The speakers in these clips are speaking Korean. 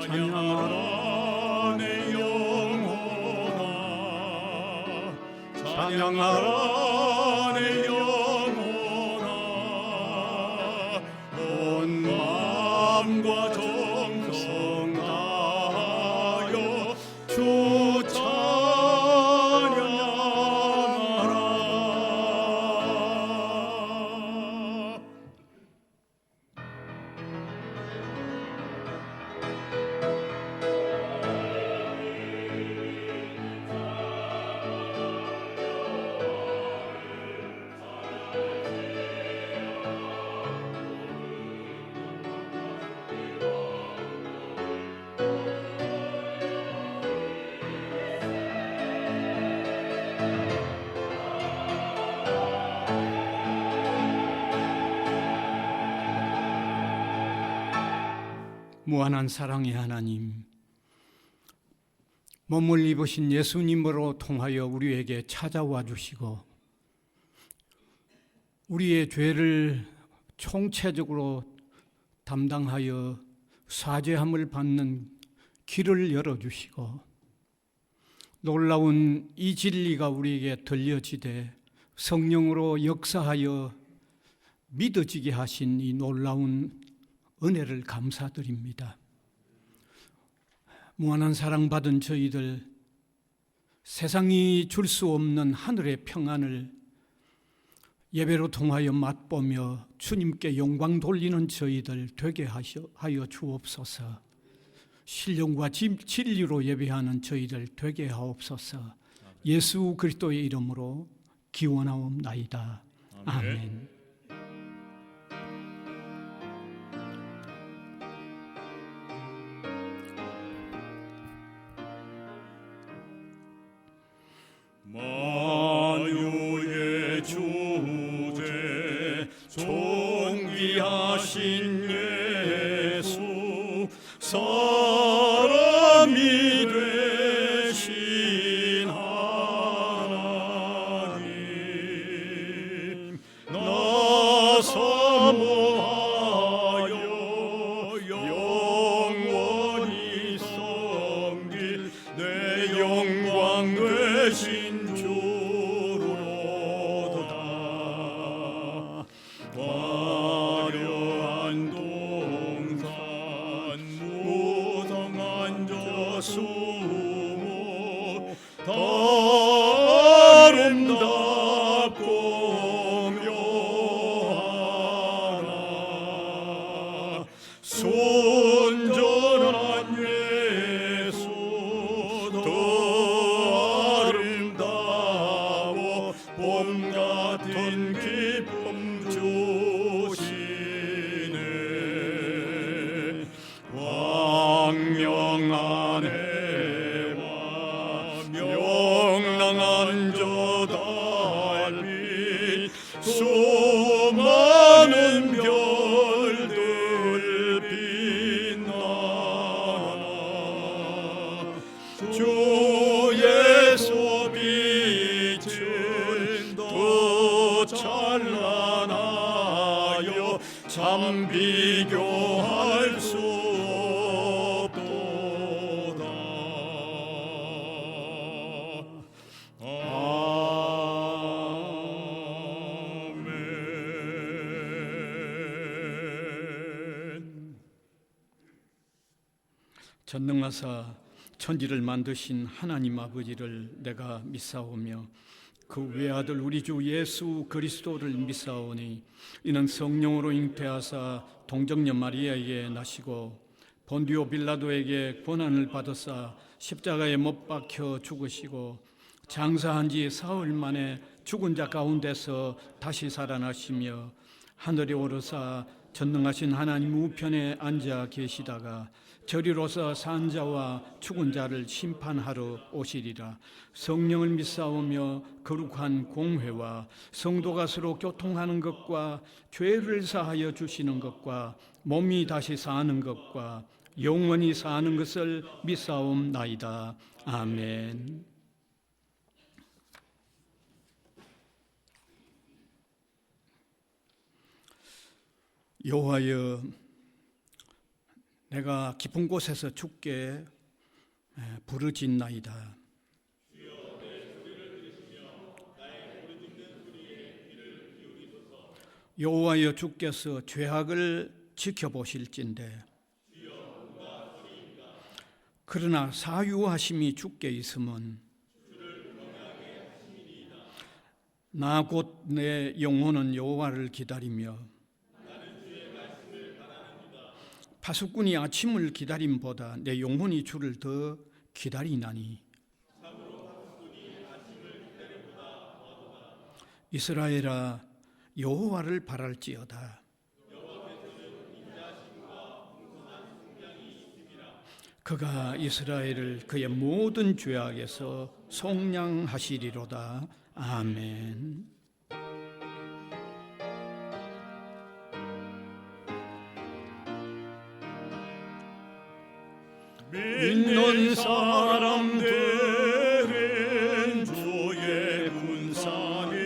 찬양하라 내 영혼아, 찬양하라 내 영혼아, 온 마음과 정성 다하여 주 찬양하라. 무한한 사랑의 하나님, 몸을 입으신 예수님으로 통하여 우리에게 찾아와 주시고 우리의 죄를 총체적으로 담당하여 사죄함을 받는 길을 열어주시고 놀라운 이 진리가 우리에게 들려지되 성령으로 역사하여 믿어지게 하신 이 놀라운 은혜를 감사드립니다. 무한한 사랑받은 저희들, 세상이 줄 수 없는 하늘의 평안을 예배로 통하여 맛보며 주님께 영광 돌리는 저희들 되게 하여 주옵소서. 신령과 진리로 예배하는 저희들 되게 하옵소서. 예수 그리스도의 이름으로 기원하옵나이다. 아멘. 만유의 주제 존귀하신 예수, 사람이 되신 하나님, 나 사모하여 영원히 섬길 내 영광 되신 주로다. 화려한 동산 무성한 저수목 다 아름답고 묘하나, 순전한 예수 더 아름다워 봄 같은 기쁨 주시네. 광명한 해와 명랑한 저 달빛, 수많은 별들 빛나나, 주 예수 빛은 더 찬란하여 참 비교할 수 없도다. 아멘. 전능하사 천지를 만드신 하나님 아버지를 내가 믿사오며 그 외아들 우리 주 예수 그리스도를 믿사오니 이는 성령으로 잉태하사 동정녀 마리아에게 나시고 본디오 빌라도에게 고난을 받으사 십자가에 못 박혀 죽으시고 장사한 지 사흘 만에 죽은 자 가운데서 다시 살아나시며 하늘에 오르사 전능하신 하나님 우편에 앉아 계시다가 저리로서 산 자와 죽은 자를 심판하러 오시리라. 성령을 믿사오며 거룩한 공회와 성도가 서로 교통하는 것과 죄를 사하여 주시는 것과 몸이 다시 사는 것과 영원히 사는 것을 믿사옵나이다. 아멘. 여호와여, 내가 깊은 곳에서 주께 부르짖나이다. 여호와여, 주께서 죄악을 지켜보실진대 그러나 사유하심이 주께 있음은 나 곧 내 영혼은 여호와를 기다리며 파수꾼이 아침을 기다림보다 내 영혼이 주를 더 기다리나니 이스라엘아, 여호와를 바랄지어다. 그가 이스라엘을 그의 모든 죄악에서 속량하시리로다. 아멘. 믿는 사람들은 주의 군상에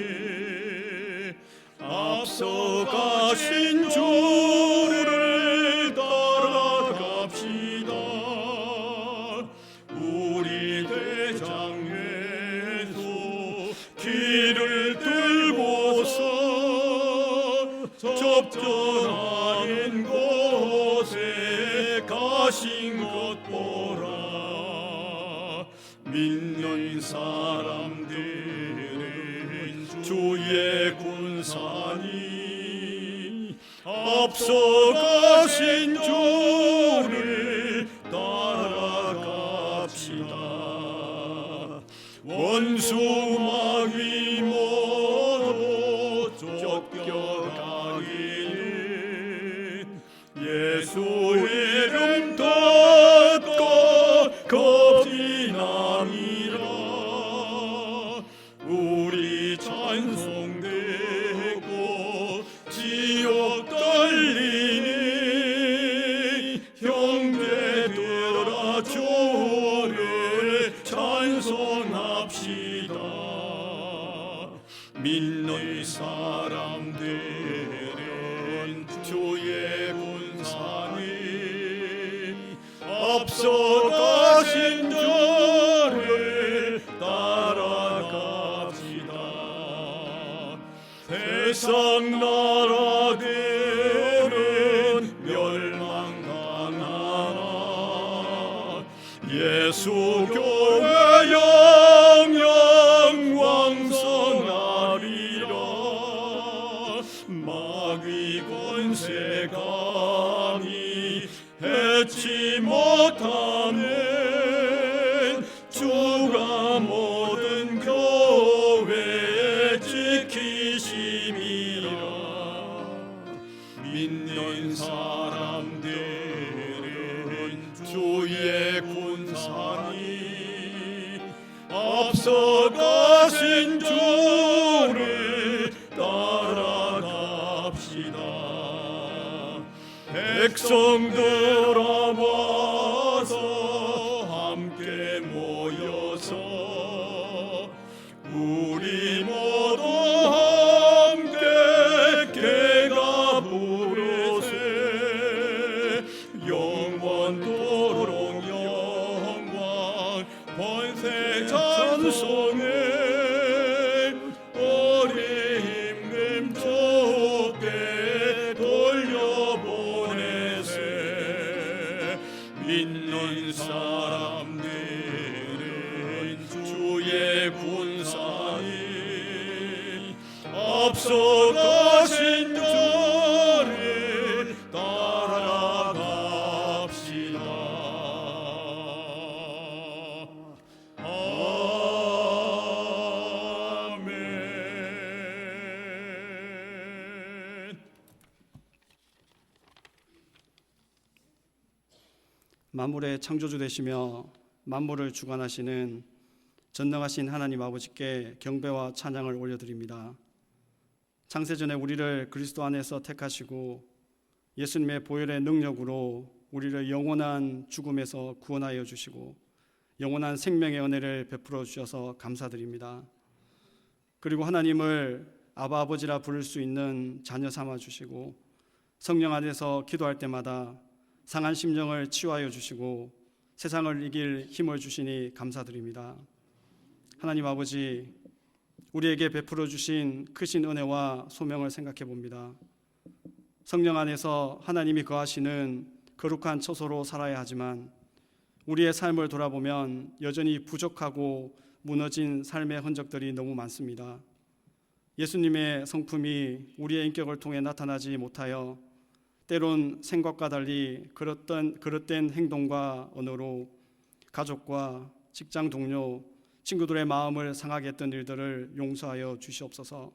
앞서가신 주를 따라갑시다. 우리 대장에서 길을 들고서 접전하는 곳에 가신 것 보라. 믿는 사람들은 주의 군사니 앞서가신 주를 따라갑시다. 원수마귀 모두 쫓겨가기는 예수 이름 듣고 겁이 남이라. 우리 찬송되고 지옥 떨리니 형제들아 주를 찬송합시다. 믿는 사람들은 주의 군사니 앞서가신 주를 따라갑시다. 세상 나라들은 멸망당하나 예수 교회 영영 왕성하리라. 마귀 권세 감히 해치 못하는 주가 모든 교회 지키심이라. 믿는 사람들은 주의 군사니 앞서가신 주를 따라갑시다. 백성들아 와서 함께 모여서 우리 모두 함께 개가 부르세. 영원토록 영광 권세 찬송해. 우리 힘금 주께 돌려보내세. 믿는 사람들은 주의 군사니 앞서가신 주를 따라갑시다. 아멘. 만물의 창조주 되시며 만물을 주관하시는 전능하신 하나님 아버지께 경배와 찬양을 올려드립니다. 창세전에 우리를 그리스도 안에서 택하시고 예수님의 보혈의 능력으로 우리를 영원한 죽음에서 구원하여 주시고 영원한 생명의 은혜를 베풀어 주셔서 감사드립니다. 그리고 하나님을 아바 아버지라 부를 수 있는 자녀 삼아 주시고 성령 안에서 기도할 때마다 상한 심령을 치유하여 주시고 세상을 이길 힘을 주시니 감사드립니다. 하나님 아버지, 우리에게 베풀어 주신 크신 은혜와 소명을 생각해 봅니다. 성령 안에서 하나님이 거하시는 거룩한 처소로 살아야 하지만 우리의 삶을 돌아보면 여전히 부족하고 무너진 삶의 흔적들이 너무 많습니다. 예수님의 성품이 우리의 인격을 통해 나타나지 못하여 때론 생각과 달리 그릇된 행동과 언어로 가족과 직장 동료, 친구들의 마음을 상하게 했던 일들을 용서하여 주시옵소서.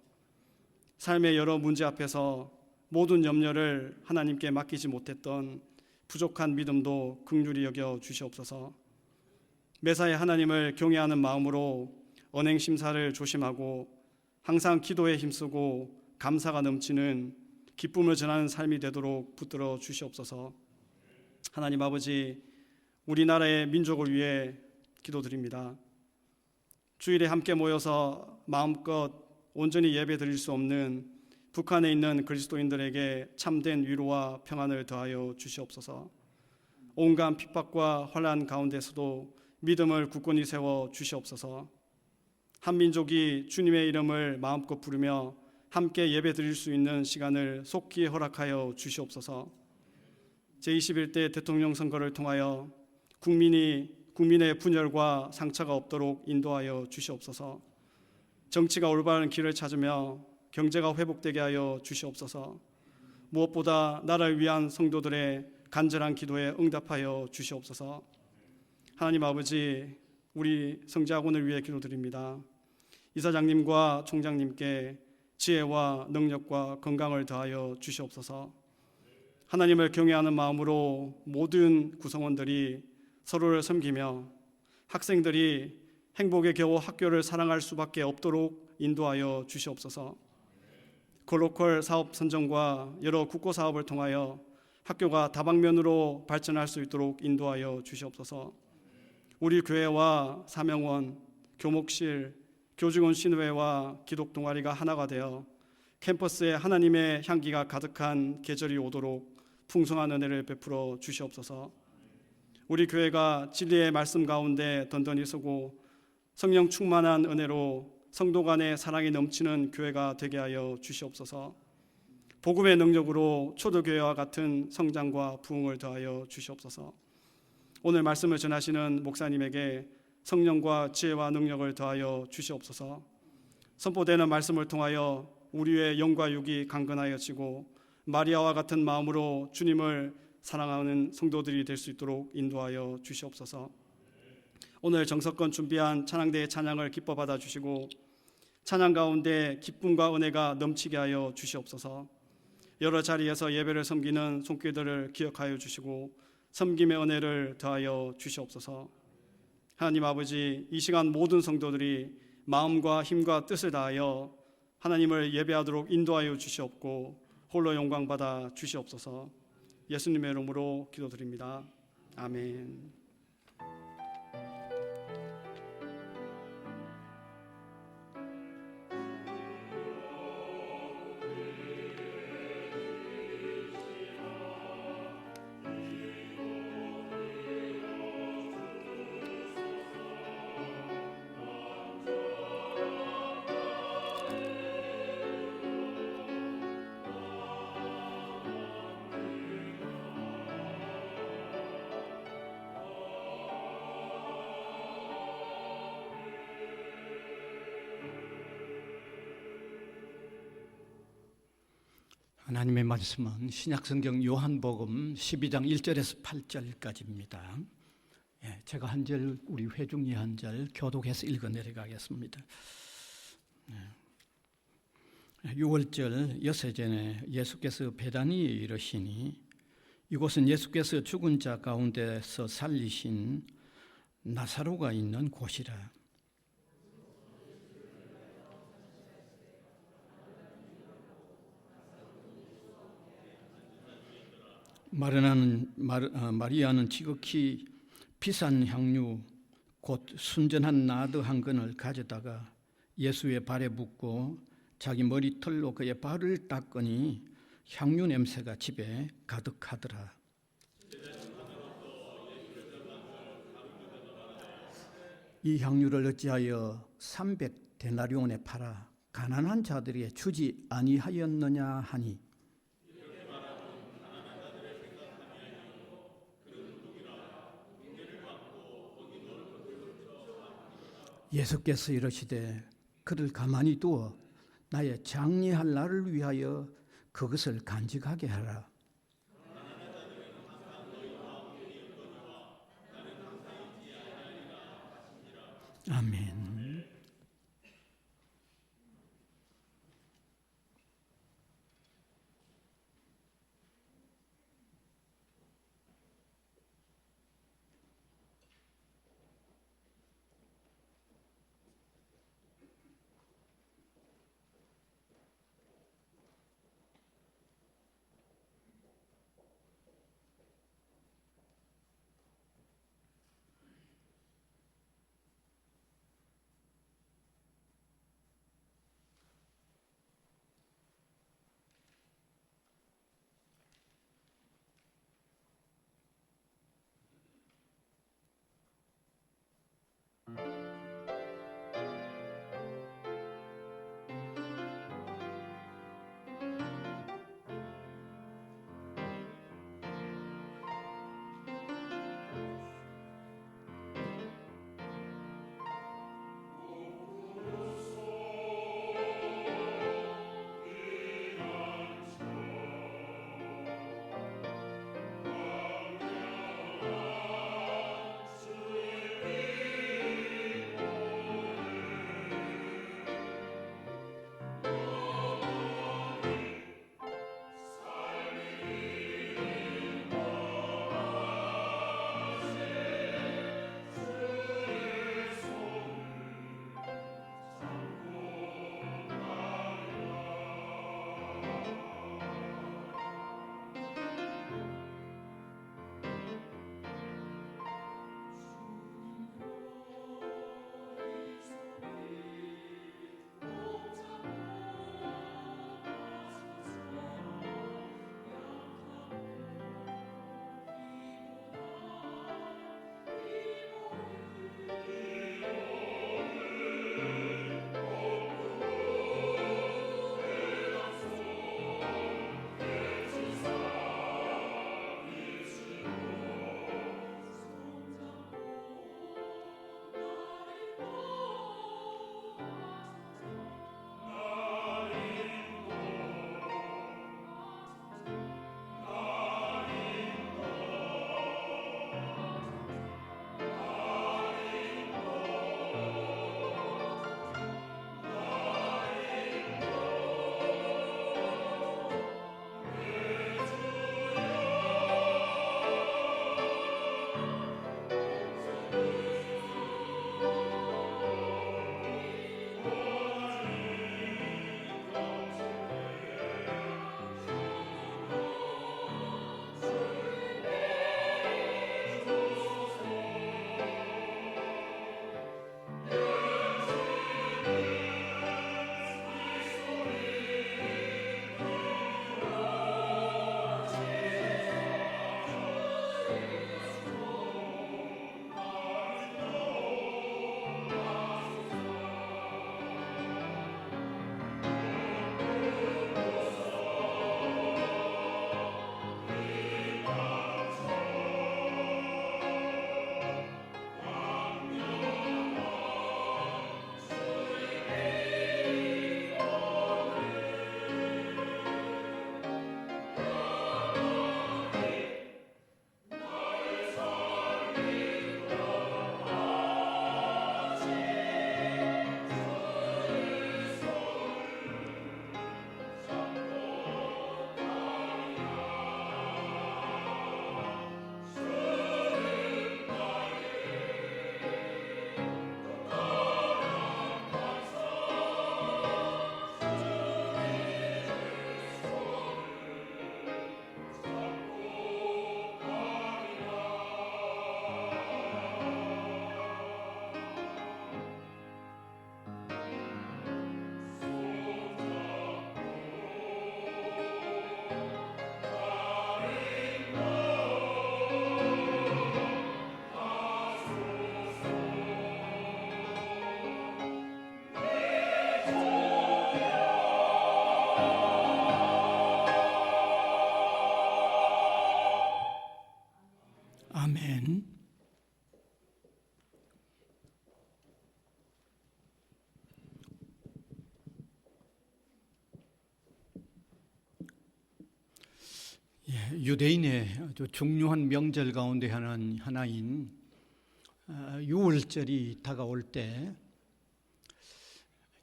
삶의 여러 문제 앞에서 모든 염려를 하나님께 맡기지 못했던 부족한 믿음도 긍휼히 여겨 주시옵소서. 매사에 하나님을 경외하는 마음으로 언행 심사를 조심하고 항상 기도에 힘쓰고 감사가 넘치는 기쁨을 전하는 삶이 되도록 붙들어 주시옵소서. 하나님 아버지, 우리나라의 민족을 위해 기도드립니다. 주일에 함께 모여서 마음껏 온전히 예배 드릴 수 없는 북한에 있는 그리스도인들에게 참된 위로와 평안을 더하여 주시옵소서. 온갖 핍박과 환난 가운데서도 믿음을 굳건히 세워 주시옵소서. 한 민족이 주님의 이름을 마음껏 부르며 함께 예배 드릴 수 있는 시간을 속히 허락하여 주시옵소서. 제21대 대통령 선거를 통하여 국민의 분열과 상처가 없도록 인도하여 주시옵소서. 정치가 올바른 길을 찾으며 경제가 회복되게 하여 주시옵소서. 무엇보다 나라를 위한 성도들의 간절한 기도에 응답하여 주시옵소서. 하나님 아버지, 우리 성지학원을 위해 기도드립니다. 이사장님과 총장님께 지혜와 능력과 건강을 더하여 주시옵소서. 하나님을 경외하는 마음으로 모든 구성원들이 서로를 섬기며 학생들이 행복에 겨워 학교를 사랑할 수밖에 없도록 인도하여 주시옵소서. 글로컬 사업 선정과 여러 국고 사업을 통하여 학교가 다방면으로 발전할 수 있도록 인도하여 주시옵소서. 우리 교회와 사명원, 교목실, 교직원 신회와 기독 동아리가 하나가 되어 캠퍼스에 하나님의 향기가 가득한 계절이 오도록 풍성한 은혜를 베풀어 주시옵소서. 우리 교회가 진리의 말씀 가운데 던던히 서고 성령 충만한 은혜로 성도 간의 사랑이 넘치는 교회가 되게 하여 주시옵소서. 복음의 능력으로 초대교회와 같은 성장과 부흥을 더하여 주시옵소서. 오늘 말씀을 전하시는 목사님에게 성령과 지혜와 능력을 더하여 주시옵소서. 선포되는 말씀을 통하여 우리의 영과 육이 강건하여지고 마리아와 같은 마음으로 주님을 사랑하는 성도들이 될 수 있도록 인도하여 주시옵소서. 오늘 정석권 준비한 찬양대의 찬양을 기뻐 받아 주시고 찬양 가운데 기쁨과 은혜가 넘치게 하여 주시옵소서. 여러 자리에서 예배를 섬기는 손길들을 기억하여 주시고 섬김의 은혜를 더하여 주시옵소서. 하나님 아버지, 이 시간 모든 성도들이 마음과 힘과 뜻을 다하여 하나님을 예배하도록 인도하여 주시옵고 홀로 영광받아 주시옵소서. 예수님의 이름으로 기도드립니다. 아멘. 하나님의 말씀은 신약성경 요한복음 12장 1절에서 8절까지입니다. 제가 한 절, 우리 회중이 한 절 교독해서 읽어 내려가겠습니다. 6월절 여세전에 예수께서 베다니에 이르시니 이곳은 예수께서 죽은 자 가운데서 살리신 나사로가 있는 곳이라. 마리아는 지극히 비싼 향유 곧 순전한 나드 한 근을 가져다가 예수의 발에 붓고 자기 머리털로 그의 발을 닦으니 향유 냄새가 집에 가득하더라. 이 향유를 어찌하여 300데나리온에 팔아 가난한 자들에게 주지 아니하였느냐 하니 예수께서 이르시되 그를 가만히 두어 나의 장례할 날을 위하여 그것을 간직하게 하라. 아멘. 아멘. 유대인의 아주 중요한 명절 가운데 하나인 유월절이 다가올 때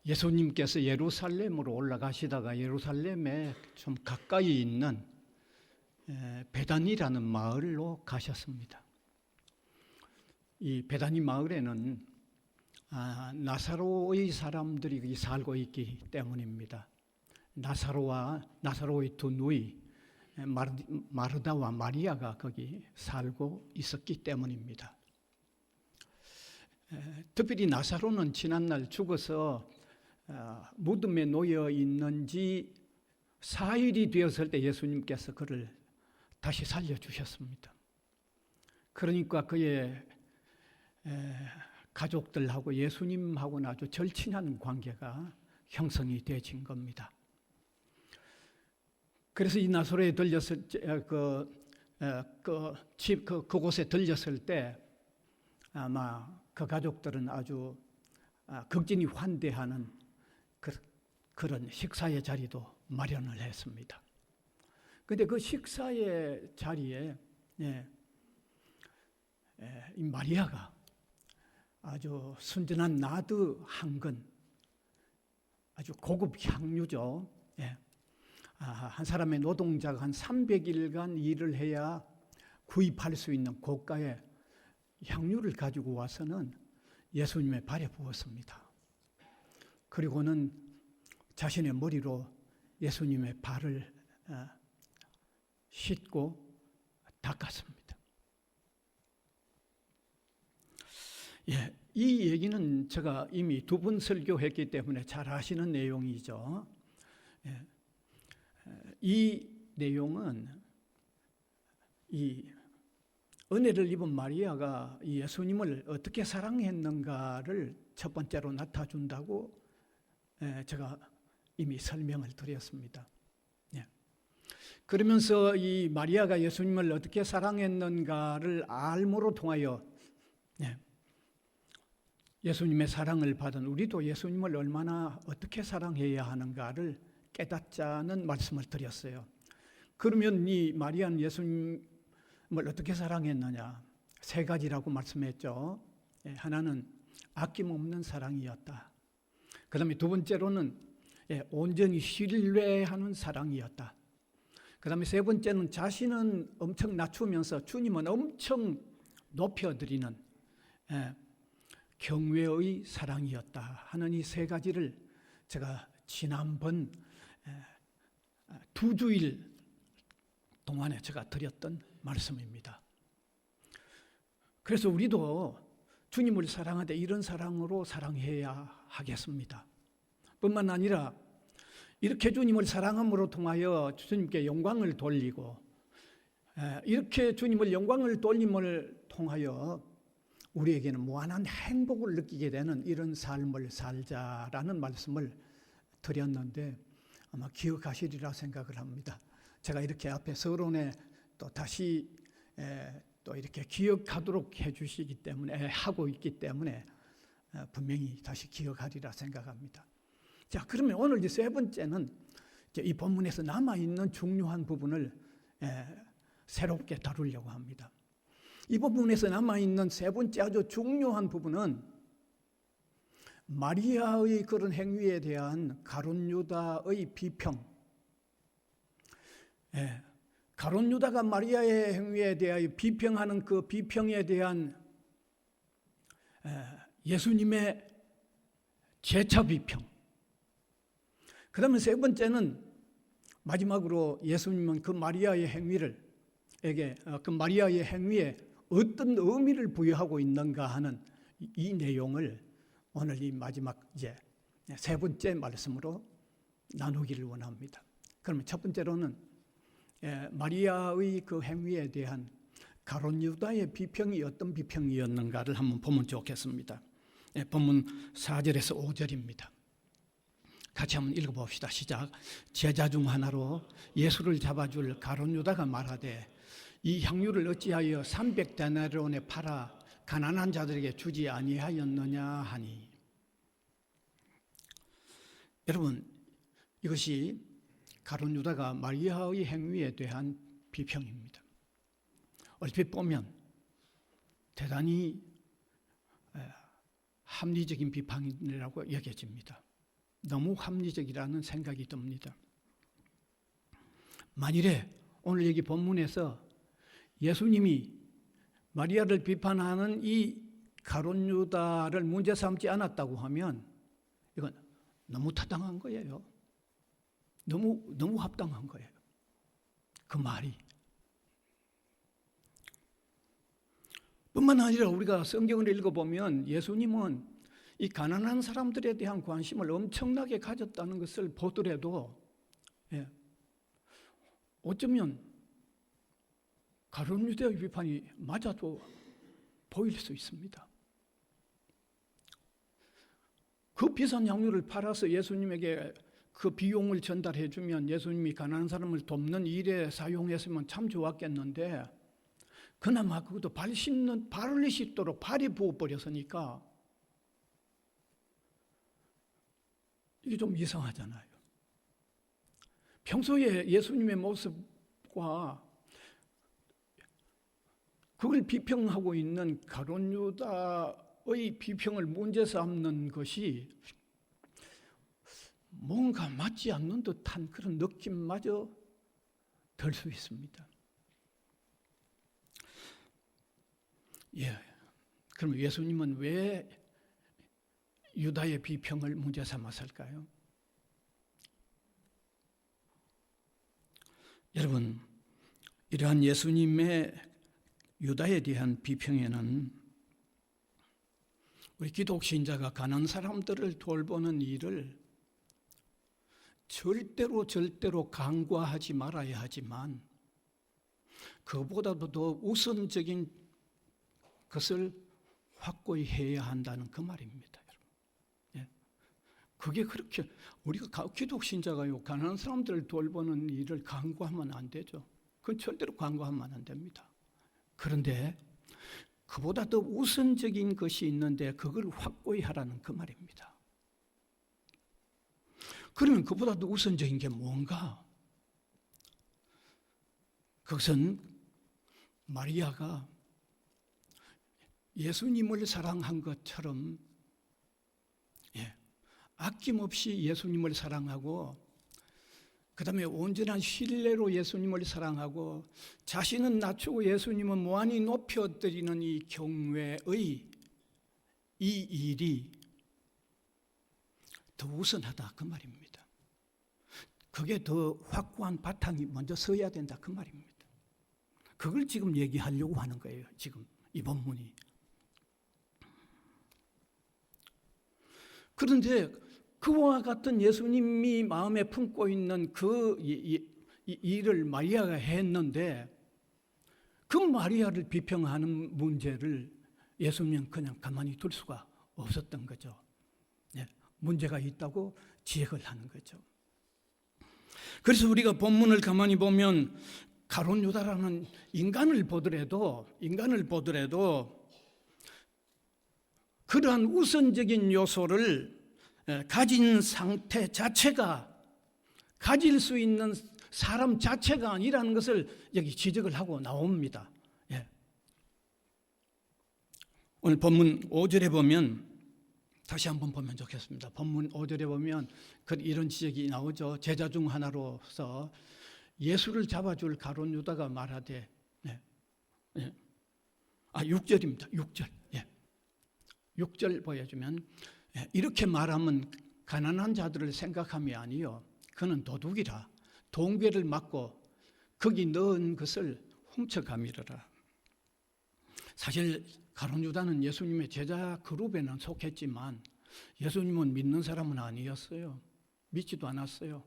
예수님께서 예루살렘으로 올라가시다가 예루살렘에 좀 가까이 있는 베단이라는 마을로 가셨습니다. 이 베다니 마을에는 나사로의 사람들이 살고 있기 때문입니다. 나사로의 두 누이 마르다와 마리아가 거기 살고 있었기 때문입니다. 특별히 나사로는 지난날 죽어서 무덤에 놓여 있는지 4일이 되었을 때 예수님께서 그를 다시 살려주셨습니다. 그러니까 그의 가족들하고 예수님하고는 아주 절친한 관계가 형성이 되어진 겁니다. 그래서 이 나사로에 들렸을 그곳에 들렸을 때 아마 그 가족들은 아주 극진히 환대하는 그런 식사의 자리도 마련을 했습니다. 그런데 그 식사의 자리에 이 마리아가 아주 순전한 나드 한 근, 아주 고급 향유죠. 한 사람의 노동자가 한 300일간 일을 해야 구입할 수 있는 고가의 향유를 가지고 와서는 예수님의 발에 부었습니다. 그리고는 자신의 머리로 예수님의 발을 씻고 닦았습니다. 이 얘기는 제가 이미 2번 설교했기 때문에 잘 아시는 내용이죠. 이 내용은 이 은혜를 입은 마리아가 예수님을 어떻게 사랑했는가를 첫 번째로 나타준다고 제가 이미 설명을 드렸습니다. 그러면서 이 마리아가 예수님을 어떻게 사랑했는가를 알므로 통하여 예수님의 사랑을 받은 우리도 예수님을 얼마나 어떻게 사랑해야 하는가를 깨닫자는 말씀을 드렸어요. 그러면 이 마리아는 예수님을 어떻게 사랑했느냐? 3가지라고 말씀했죠. 하나는 아낌없는 사랑이었다. 그 다음에 2번째로는 온전히 신뢰하는 사랑이었다. 그 다음에 3번째는 자신은 엄청 낮추면서 주님은 엄청 높여드리는 경외의 사랑이었다 하는 이 3가지를 제가 지난번 2주일 동안에 제가 드렸던 말씀입니다. 그래서 우리도 주님을 사랑하되 이런 사랑으로 사랑해야 하겠습니다. 뿐만 아니라 이렇게 주님을 사랑함으로 통하여 주님께 영광을 돌리고 이렇게 주님을 영광을 돌림을 통하여 우리에게는 무한한 행복을 느끼게 되는 이런 삶을 살자라는 말씀을 드렸는데 아마 기억하시리라 생각을 합니다. 제가 이렇게 앞에 서론에 또 다시 또 이렇게 기억하도록 해주시기 때문에 하고 있기 때문에 분명히 다시 기억하리라 생각합니다. 자, 그러면 오늘 이제 3번째는 이제 이 본문에서 남아 있는 중요한 부분을 새롭게 다루려고 합니다. 이 부분에서 남아 있는 3번째 아주 중요한 부분은 마리아의 그런 행위에 대한 가룟 유다의 비평. 가룟 유다가 마리아의 행위에 대하여 비평하는 그 비평에 대한 예수님의 재차 비평. 그다음에 3번째는 마지막으로 예수님은 그 마리아의 그 마리아의 행위에 어떤 의미를 부여하고 있는가 하는 이 내용을 오늘 이 마지막 이제 3번째 말씀으로 나누기를 원합니다. 그러면 첫 번째로는 마리아의 그 행위에 대한 가룟 유다의 비평이 어떤 비평이었는가를 한번 보면 좋겠습니다. 본문 4절에서 5절입니다. 같이 한번 읽어봅시다. 시작. 제자 중 하나로 예수를 잡아줄 가룟 유다가 말하되 이 향유를 어찌하여 300데나리온에 팔아 가난한 자들에게 주지 아니하였느냐 하니. 여러분, 이것이 가룟 유다가 마리아의 행위에 대한 비평입니다. 얼핏 보면 대단히 합리적인 비판이라고 여겨집니다. 너무 합리적이라는 생각이 듭니다. 만일에 오늘 여기 본문에서 예수님이 마리아를 비판하는 이 가룟 유다를 문제 삼지 않았다고 하면 이건 너무 타당한 거예요. 너무 합당한 거예요. 그 말이. 뿐만 아니라 우리가 성경을 읽어보면 예수님은 이 가난한 사람들에 대한 관심을 엄청나게 가졌다는 것을 보더라도 어쩌면 가룟 유다의 비판이 맞아도 보일 수 있습니다. 그 비싼 향유를 팔아서 예수님에게 그 비용을 전달해 주면 예수님이 가난한 사람을 돕는 일에 사용했으면 참 좋았겠는데 그나마 그것도 발을 씻도록 발이 부어버렸으니까 이게 좀 이상하잖아요. 평소에 예수님의 모습과 그걸 비평하고 있는 가룟 유다의 비평을 문제 삼는 것이 뭔가 맞지 않는 듯한 그런 느낌마저 들 수 있습니다. 그럼 예수님은 왜 유다의 비평을 문제 삼았을까요? 여러분, 이러한 예수님의 유다에 대한 비평에는 우리 기독신자가 가난한 사람들을 돌보는 일을 절대로 간과하지 말아야 하지만 그보다도 더 우선적인 것을 확고히 해야 한다는 그 말입니다. 그게 그렇게 우리가 기독신자가요 가난한 사람들을 돌보는 일을 간과하면 안 되죠. 그건 절대로 간과하면 안 됩니다. 그런데 그보다 더 우선적인 것이 있는데 그걸 확고히 하라는 그 말입니다. 그러면 그보다 더 우선적인 게 뭔가? 그것은 마리아가 예수님을 사랑한 것처럼 아낌없이 예수님을 사랑하고 그 다음에 온전한 신뢰로 예수님을 사랑하고 자신은 낮추고 예수님은 무한히 높여드리는 이 경외의 이 일이 더 우선하다 그 말입니다. 그게 더 확고한 바탕이 먼저 서야 된다 그 말입니다. 그걸 지금 얘기하려고 하는 거예요. 지금 이 본문이. 그런데 그와 같은 예수님이 마음에 품고 있는 그 일을 마리아가 했는데 그 마리아를 비평하는 문제를 예수님은 그냥 가만히 둘 수가 없었던 거죠. 문제가 있다고 지적을 하는 거죠. 그래서 우리가 본문을 가만히 보면 가룟 유다라는 인간을 보더라도 그러한 우선적인 요소를 가진 상태 자체가 가질 수 있는 사람 자체가 아니라는 것을 여기 지적을 하고 나옵니다. 오늘 본문 5절에 보면 다시 한번 보면 좋겠습니다. 본문 5절에 보면 이런 지적이 나오죠. 제자 중 하나로서 예수를 잡아줄 가룟 유다가 말하되 6절입니다. 6절. 6절 보여주면 이렇게 말하면 가난한 자들을 생각함이 아니요 그는 도둑이라 동괴를 맞고 거기 넣은 것을 훔쳐가미르라. 사실 가룟 유다는 예수님의 제자 그룹에는 속했지만 예수님은 믿는 사람은 아니었어요. 믿지도 않았어요.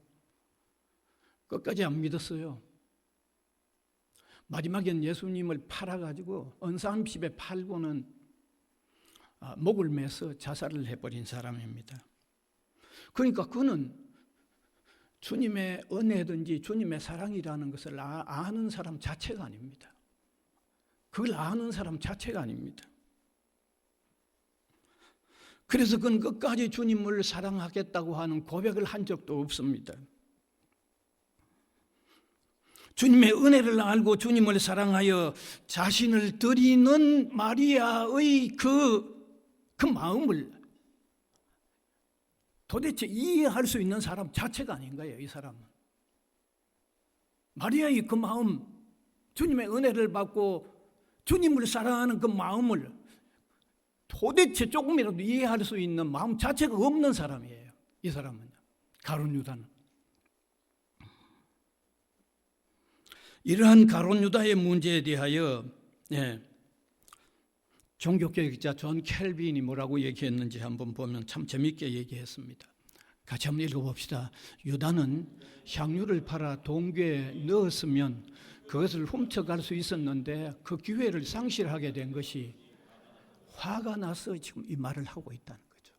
끝까지 안 믿었어요. 마지막엔 예수님을 팔아가지고 언산십에 팔고는 목을 매서 자살을 해버린 사람입니다. 그러니까 그는 주님의 은혜든지 주님의 사랑이라는 것을 아는 사람 자체가 아닙니다. 그걸 아는 사람 자체가 아닙니다. 그래서 그는 끝까지 주님을 사랑하겠다고 하는 고백을 한 적도 없습니다. 주님의 은혜를 알고 주님을 사랑하여 자신을 드리는 마리아의 그 마음을 도대체 이해할 수 있는 사람 자체가 아닌 거예요, 이 사람은. 마리아의 그 마음, 주님의 은혜를 받고 주님을 사랑하는 그 마음을 도대체 조금이라도 이해할 수 있는 마음 자체가 없는 사람이에요, 이 사람은. 가룟 유다는. 이러한 가룟 유다의 문제에 대하여 종교개혁자 존 켈빈이 뭐라고 얘기했는지 한번 보면 참 재밌게 얘기했습니다. 같이 한번 읽어봅시다. 유다는 향유를 팔아 동괴에 넣었으면 그것을 훔쳐갈 수 있었는데 그 기회를 상실하게 된 것이 화가 나서 지금 이 말을 하고 있다는 거죠.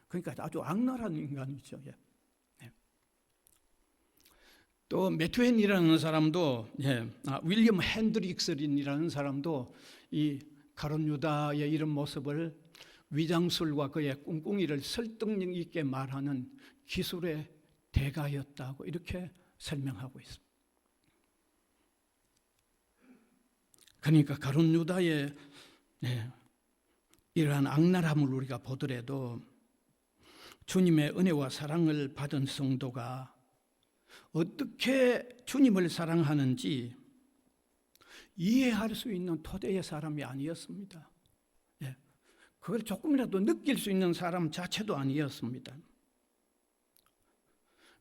그러니까 아주 악랄한 인간이죠. 또 매튜엔이라는 사람도 윌리엄 핸드릭슨이라는 사람도 이 가룟 유다의 이런 모습을 위장술과 그의 꿍꿍이를 설득력 있게 말하는 기술의 대가였다고 이렇게 설명하고 있습니다. 그러니까 가룟 유다의 이러한 악랄함을 우리가 보더라도 주님의 은혜와 사랑을 받은 성도가 어떻게 주님을 사랑하는지 이해할 수 있는 토대의 사람이 아니었습니다. 그걸 조금이라도 느낄 수 있는 사람 자체도 아니었습니다.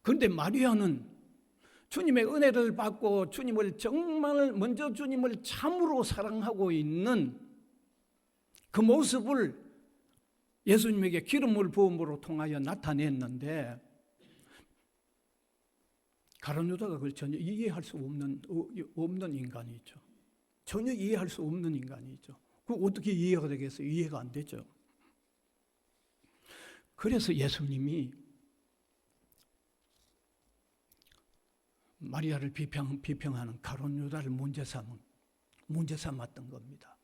그런데 마리아는 주님의 은혜를 받고 주님을 정말 먼저 주님을 참으로 사랑하고 있는 그 모습을 예수님에게 기름을 부음으로 통하여 나타냈는데 가룟 유다가 그걸 전혀 이해할 수 없는 인간이죠. 전혀 이해할 수 없는 인간이죠. 그 어떻게 이해가 되겠어요? 이해가 안 되죠. 그래서 예수님이 마리아를 비평하는 가룟 유다를 문제 삼았던 겁니다.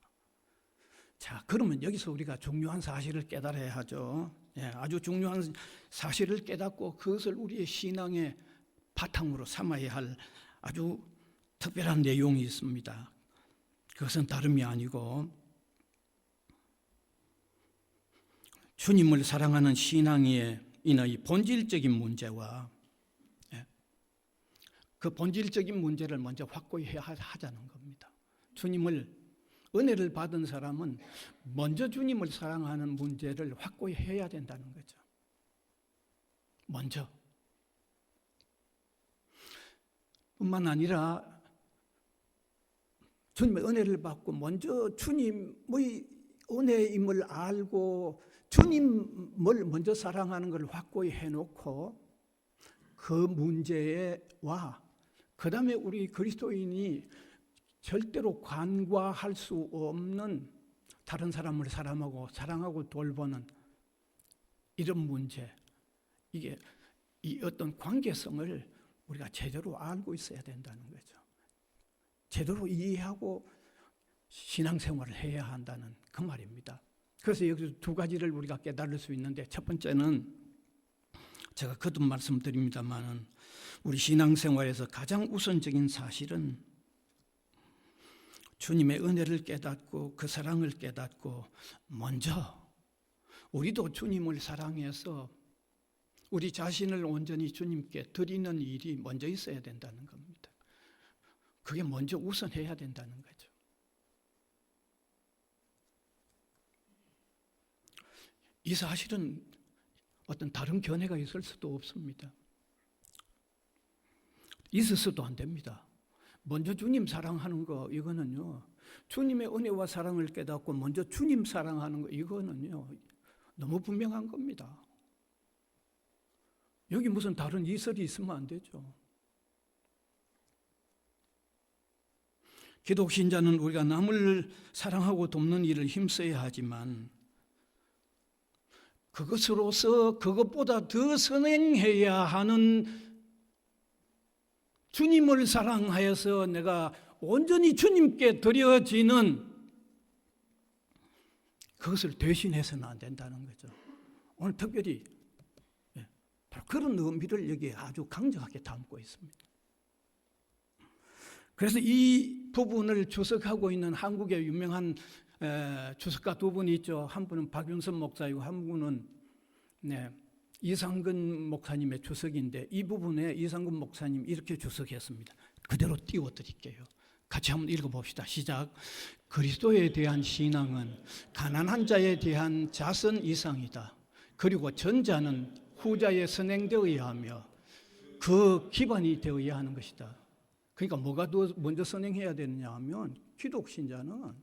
자, 그러면 여기서 우리가 중요한 사실을 깨달아야 하죠. 아주 중요한 사실을 깨닫고 그것을 우리의 신앙의 바탕으로 삼아야 할 아주 특별한 내용이 있습니다. 그것은 다름이 아니고 주님을 사랑하는 신앙인의 본질적인 문제와 그 본질적인 문제를 먼저 확고히 해야 하자는 겁니다. 은혜를 받은 사람은 먼저 주님을 사랑하는 문제를 확고히 해야 된다는 거죠. 먼저. 뿐만 아니라 주님의 은혜를 받고 먼저 주님의 은혜임을 알고 주님을 먼저 사랑하는 걸 확고히 해놓고 그 문제와 그 다음에 우리 그리스도인이 절대로 간과할 수 없는 다른 사람을 사랑하고 돌보는 이런 문제, 이게 이 어떤 관계성을 우리가 제대로 알고 있어야 된다는 거죠. 제대로 이해하고 신앙생활을 해야 한다는 그 말입니다. 그래서 여기서 두 가지를 우리가 깨달을 수 있는데 첫 번째는 제가 거듭 말씀드립니다만 우리 신앙생활에서 가장 우선적인 사실은 주님의 은혜를 깨닫고 그 사랑을 깨닫고 먼저 우리도 주님을 사랑해서 우리 자신을 온전히 주님께 드리는 일이 먼저 있어야 된다는 겁니다. 그게 먼저 우선해야 된다는 거죠. 이 사실은 어떤 다른 견해가 있을 수도 없습니다. 있어서도 안 됩니다. 먼저 주님 사랑하는 거 이거는요, 주님의 은혜와 사랑을 깨닫고 먼저 주님 사랑하는 거 이거는요 너무 분명한 겁니다. 여기 무슨 다른 이설이 있으면 안 되죠. 기독신자는 우리가 남을 사랑하고 돕는 일을 힘써야 하지만 그것으로서 그것보다 더 선행해야 하는 주님을 사랑하여서 내가 온전히 주님께 드려지는 그것을 대신해서는 안 된다는 거죠. 오늘 특별히 바로 그런 의미를 여기에 아주 강력하게 담고 있습니다. 그래서 이 부분을 주석하고 있는 한국의 유명한 주석가 두 분이 있죠. 한 분은 박윤선 목사이고 한 분은 이상근 목사님의 주석인데, 이 부분에 이상근 목사님 이렇게 주석했습니다. 그대로 띄워드릴게요. 같이 한번 읽어봅시다. 시작. 그리스도에 대한 신앙은 가난한 자에 대한 자선 이상이다. 그리고 전자는 후자에 선행되어야 하며 그 기반이 되어야 하는 것이다. 그러니까 뭐가 더 먼저 선행해야 되느냐 하면, 기독 신자는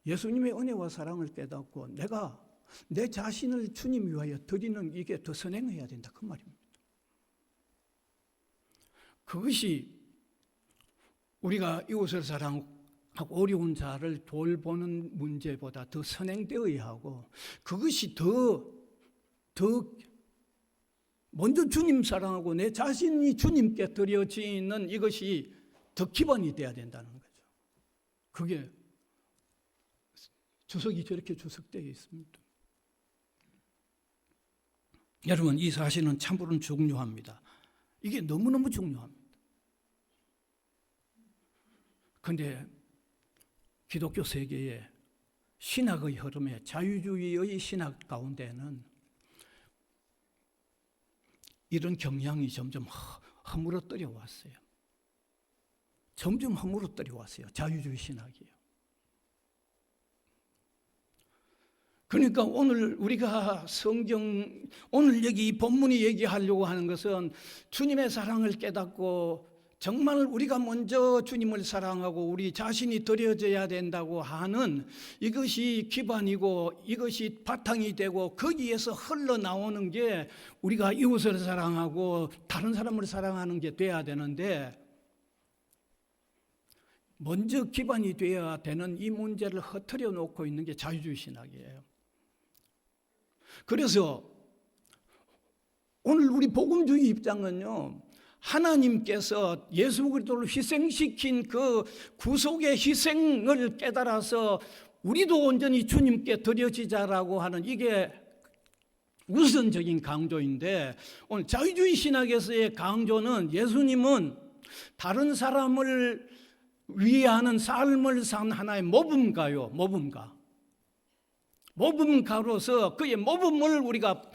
예수님의 은혜와 사랑을 깨닫고 내가 내 자신을 주님 위하여 드리는 이게 더 선행해야 된다, 그 말입니다. 그것이 우리가 이웃을 사랑하고 어려운 자를 돌보는 문제보다 더 선행되어야 하고, 그것이 더 먼저 주님 사랑하고 내 자신이 주님께 드려지는 이것이 더 기반이 돼야 된다는 거죠. 그게 주석이 저렇게 주석되어 있습니다. 여러분, 이 사실은 참으로 중요합니다. 이게 너무너무 중요합니다. 그런데 기독교 세계의 신학의 흐름에, 자유주의의 신학 가운데는 이런 경향이 점점 허물어뜨려 왔어요. 점점 허물어뜨려 왔어요. 자유주의 신학이요. 그러니까 오늘 우리가 오늘 여기 이 본문이 얘기하려고 하는 것은 주님의 사랑을 깨닫고 정말 우리가 먼저 주님을 사랑하고 우리 자신이 드려져야 된다고 하는 이것이 기반이고 이것이 바탕이 되고, 거기에서 흘러나오는 게 우리가 이웃을 사랑하고 다른 사람을 사랑하는 게 돼야 되는데, 먼저 기반이 되어야 되는 이 문제를 흐트려 놓고 있는 게 자유주의 신학이에요. 그래서 오늘 우리 복음주의 입장은요, 하나님께서 예수 그리스도를 희생시킨 그 구속의 희생을 깨달아서 우리도 온전히 주님께 드려지자라고 하는, 이게 우선적인 강조인데, 오늘 자유주의 신학에서의 강조는 예수님은 다른 사람을 위하는 삶을 산 하나의 모범가요. 모범가로서 그의 모범을 우리가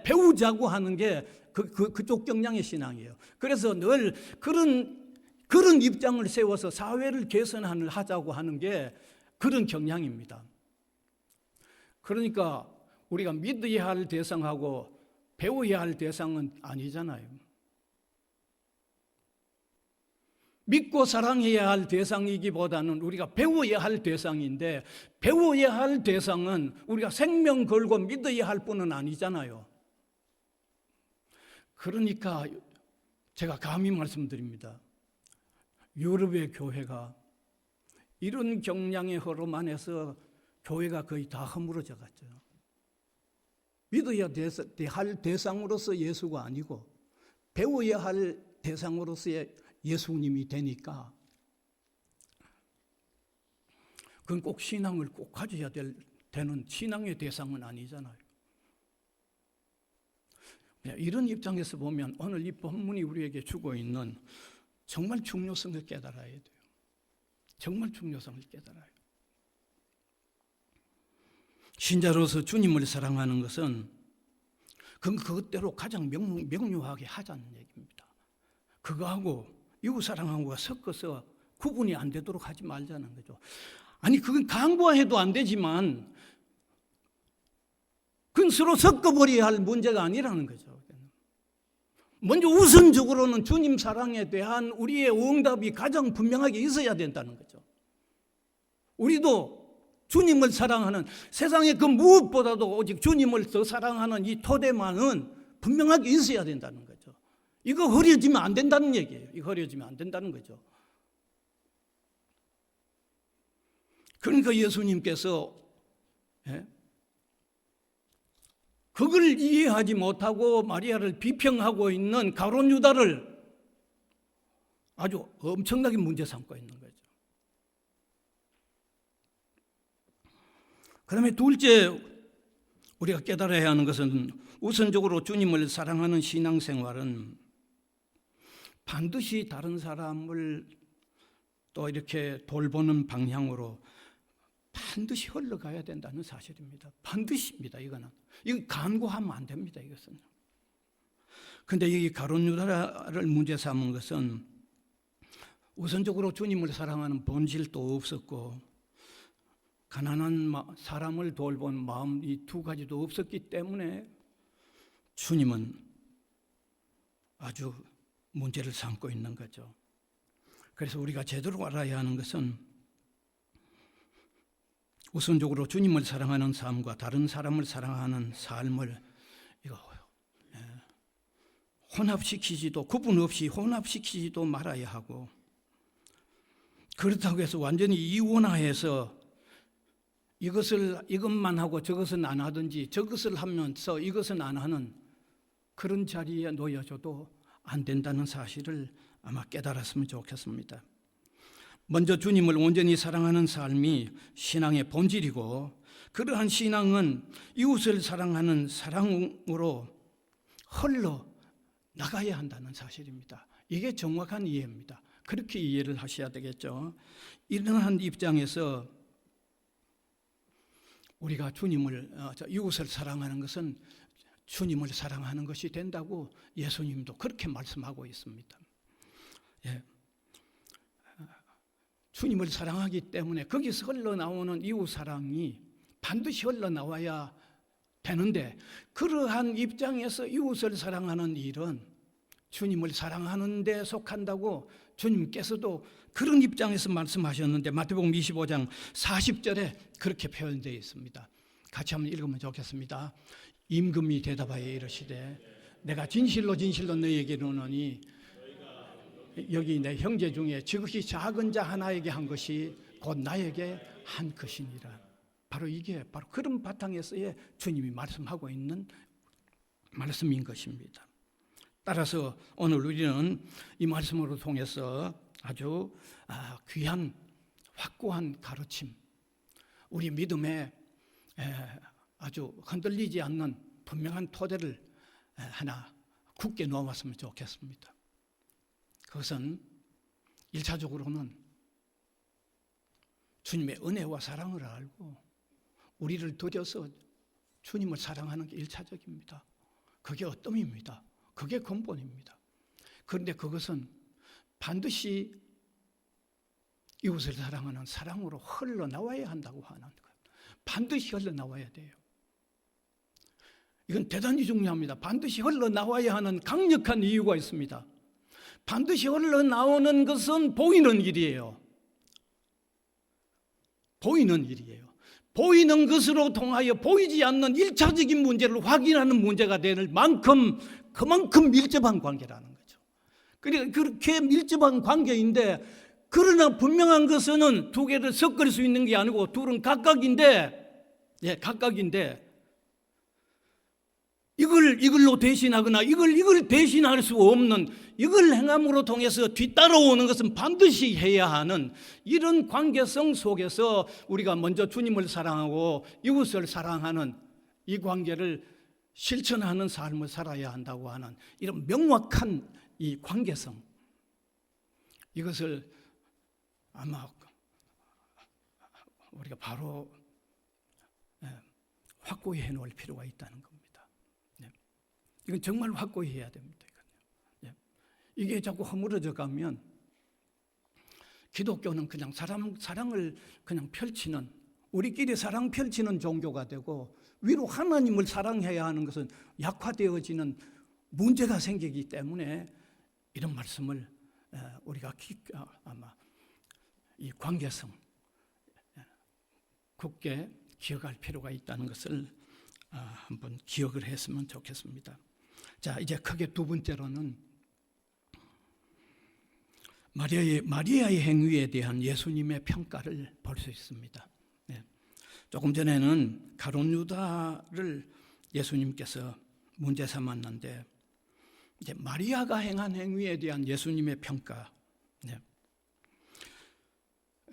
배우자고 하는 게 그쪽 경향의 신앙이에요. 그래서 늘 그런 입장을 세워서 사회를 개선하자고 하는 게 그런 경향입니다. 그러니까 우리가 믿어야 할 대상하고 배워야 할 대상은 아니잖아요. 믿고 사랑해야 할 대상이기보다는 우리가 배워야 할 대상인데, 배워야 할 대상은 우리가 생명 걸고 믿어야 할 뿐은 아니잖아요. 그러니까 제가 감히 말씀드립니다. 유럽의 교회가 이런 경향의 흐름 안에서 교회가 거의 다 허물어져 갔죠. 믿어야 할 대상으로서 예수가 아니고 배워야 할 대상으로서의 예수님이 되니까, 그건 꼭 신앙을 꼭 가져야 되는 신앙의 대상은 아니잖아요. 이런 입장에서 보면 오늘 이 본문이 우리에게 주고 있는 정말 중요성을 깨달아야 돼요. 정말 중요성을 깨달아요. 신자로서 주님을 사랑하는 것은 그것대로 가장 명료하게 하자는 얘기입니다. 그거하고 이웃 사랑하고가 섞어서 구분이 안 되도록 하지 말자는 거죠. 아니, 그건 강구해도 안 되지만 그건 서로 섞어버려야 할 문제가 아니라는 거죠. 먼저 우선적으로는 주님 사랑에 대한 우리의 응답이 가장 분명하게 있어야 된다는 거죠. 우리도 주님을 사랑하는, 세상의 그 무엇보다도 오직 주님을 더 사랑하는 이 토대만은 분명하게 있어야 된다는 거죠. 이거 흐려지면 안 된다는 얘기예요. 이거 흐려지면 안 된다는 거죠. 그러니까 예수님께서 그걸 이해하지 못하고 마리아를 비평하고 있는 가룟 유다를 아주 엄청나게 문제 삼고 있는 거죠. 그다음에 둘째 우리가 깨달아야 하는 것은 우선적으로 주님을 사랑하는 신앙생활은 반드시 다른 사람을 또 이렇게 돌보는 방향으로 반드시 흘러가야 된다는 사실입니다. 반드시입니다. 이거 간구하면 안 됩니다. 이것은. 근데 이 가룟 유다를 문제 삼은 것은 우선적으로 주님을 사랑하는 본질도 없었고 가난한 사람을 돌보는 마음 이 두 가지도 없었기 때문에 주님은 아주 문제를 삼고 있는 거죠. 그래서 우리가 제대로 알아야 하는 것은 우선적으로 주님을 사랑하는 삶과 다른 사람을 사랑하는 삶을 혼합시키지도 구분 없이 혼합시키지도 말아야 하고, 그렇다고 해서 완전히 이원화해서 이것만 하고 저것은 안 하든지 저것을 하면서 이것은 안 하는 그런 자리에 놓여져도 안 된다는 사실을 아마 깨달았으면 좋겠습니다. 먼저 주님을 온전히 사랑하는 삶이 신앙의 본질이고, 그러한 신앙은 이웃을 사랑하는 사랑으로 흘러 나가야 한다는 사실입니다. 이게 정확한 이해입니다. 그렇게 이해를 하셔야 되겠죠. 이러한 입장에서 우리가 이웃을 사랑하는 것은 주님을 사랑하는 것이 된다고 예수님도 그렇게 말씀하고 있습니다. 예. 주님을 사랑하기 때문에 거기서 흘러나오는 이웃 사랑이 반드시 흘러나와야 되는데, 그러한 입장에서 이웃을 사랑하는 일은 주님을 사랑하는 데 속한다고 주님께서도 그런 입장에서 말씀하셨는데 마태복음 25장 40절에 그렇게 표현되어 있습니다. 같이 한번 읽으면 좋겠습니다. 임금이 대답하여 이르시되 내가 진실로 진실로 너희에게 이르노니 여기 내 형제 중에 지극히 작은 자 하나에게 한 것이 곧 나에게 한 것이니라. 바로 이게 바로 그런 바탕에서의 주님이 말씀하고 있는 말씀인 것입니다. 따라서 오늘 우리는 이 말씀으로 통해서 아주 귀한 확고한 가르침, 우리 믿음에 아주 흔들리지 않는 분명한 토대를 하나 굳게 놓았으면 좋겠습니다. 그것은 1차적으로는 주님의 은혜와 사랑을 알고 우리를 들여서 주님을 사랑하는 게 1차적입니다. 그게 어뜸입니다. 그게 근본입니다. 그런데 그것은 반드시 이웃을 사랑하는 사랑으로 흘러나와야 한다고 하는 거예요. 반드시 흘러나와야 돼요. 이건 대단히 중요합니다. 반드시 흘러나와야 하는 강력한 이유가 있습니다. 반드시 흘러나오는 것은 보이는 일이에요. 보이는 일이에요. 보이는 것으로 통하여 보이지 않는 1차적인 문제를 확인하는 문제가 될 만큼 그만큼 밀접한 관계라는 거죠. 그렇게 밀접한 관계인데, 그러나 분명한 것은 두 개를 섞을 수 있는 게 아니고 둘은 각각인데, 이걸로 대신하거나 이걸 대신할 수 없는, 이걸 행함으로 통해서 뒤따라오는 것은 반드시 해야 하는 이런 관계성 속에서 우리가 먼저 주님을 사랑하고 이웃을 사랑하는 이 관계를 실천하는 삶을 살아야 한다고 하는 이런 명확한 이 관계성, 이것을 아마 우리가 바로 확고히 해놓을 필요가 있다는 겁니다. 이건 정말 확고히 해야 됩니다. 이게 자꾸 허물어져 가면 기독교는 그냥 사랑을 그냥 펼치는, 우리끼리 사랑 펼치는 종교가 되고, 위로 하나님을 사랑해야 하는 것은 약화되어지는 문제가 생기기 때문에 이런 말씀을 우리가 아마 이 관계성 굳게 기억할 필요가 있다는 것을 한번 기억을 했으면 좋겠습니다. 자, 이제 크게 두 번째로는 마리아의 행위에 대한 예수님의 평가를 볼 수 있습니다. 조금 전에는 가룟 유다를 예수님께서 문제 삼았는데, 이제 마리아가 행한 행위에 대한 예수님의 평가.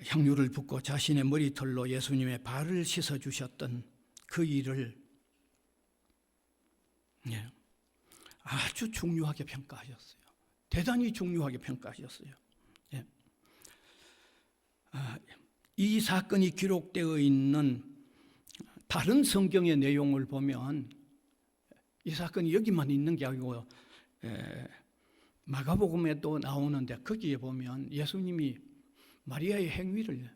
향유를 붓고 자신의 머리털로 예수님의 발을 씻어주셨던 그 일을 아주 중요하게 평가하셨어요. 대단히 중요하게 평가하셨어요. 이 사건이 기록되어 있는 다른 성경의 내용을 보면 이 사건이 여기만 있는 게 아니고 마가복음에도 나오는데 거기에 보면 예수님이 마리아의 행위를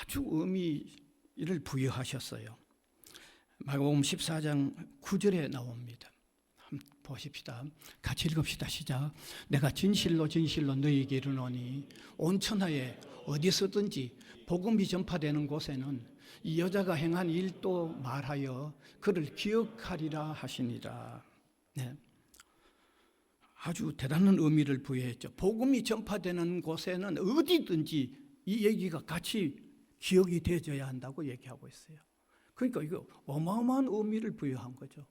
아주 의미를 부여하셨어요. 마가복음 14장 9절에 나옵니다. 한번 보십시다. 같이 읽읍시다. 시작. 내가 진실로 진실로 너희에게 이르노니 온 천하에 어디서든지 복음이 전파되는 곳에는 이 여자가 행한 일도 말하여 그를 기억하리라 하시니라. 네. 아주 대단한 의미를 부여했죠. 복음이 전파되는 곳에는 어디든지 이 얘기가 같이 기억이 되어져야 한다고 얘기하고 있어요. 그러니까 이거 어마어마한 의미를 부여한 거죠.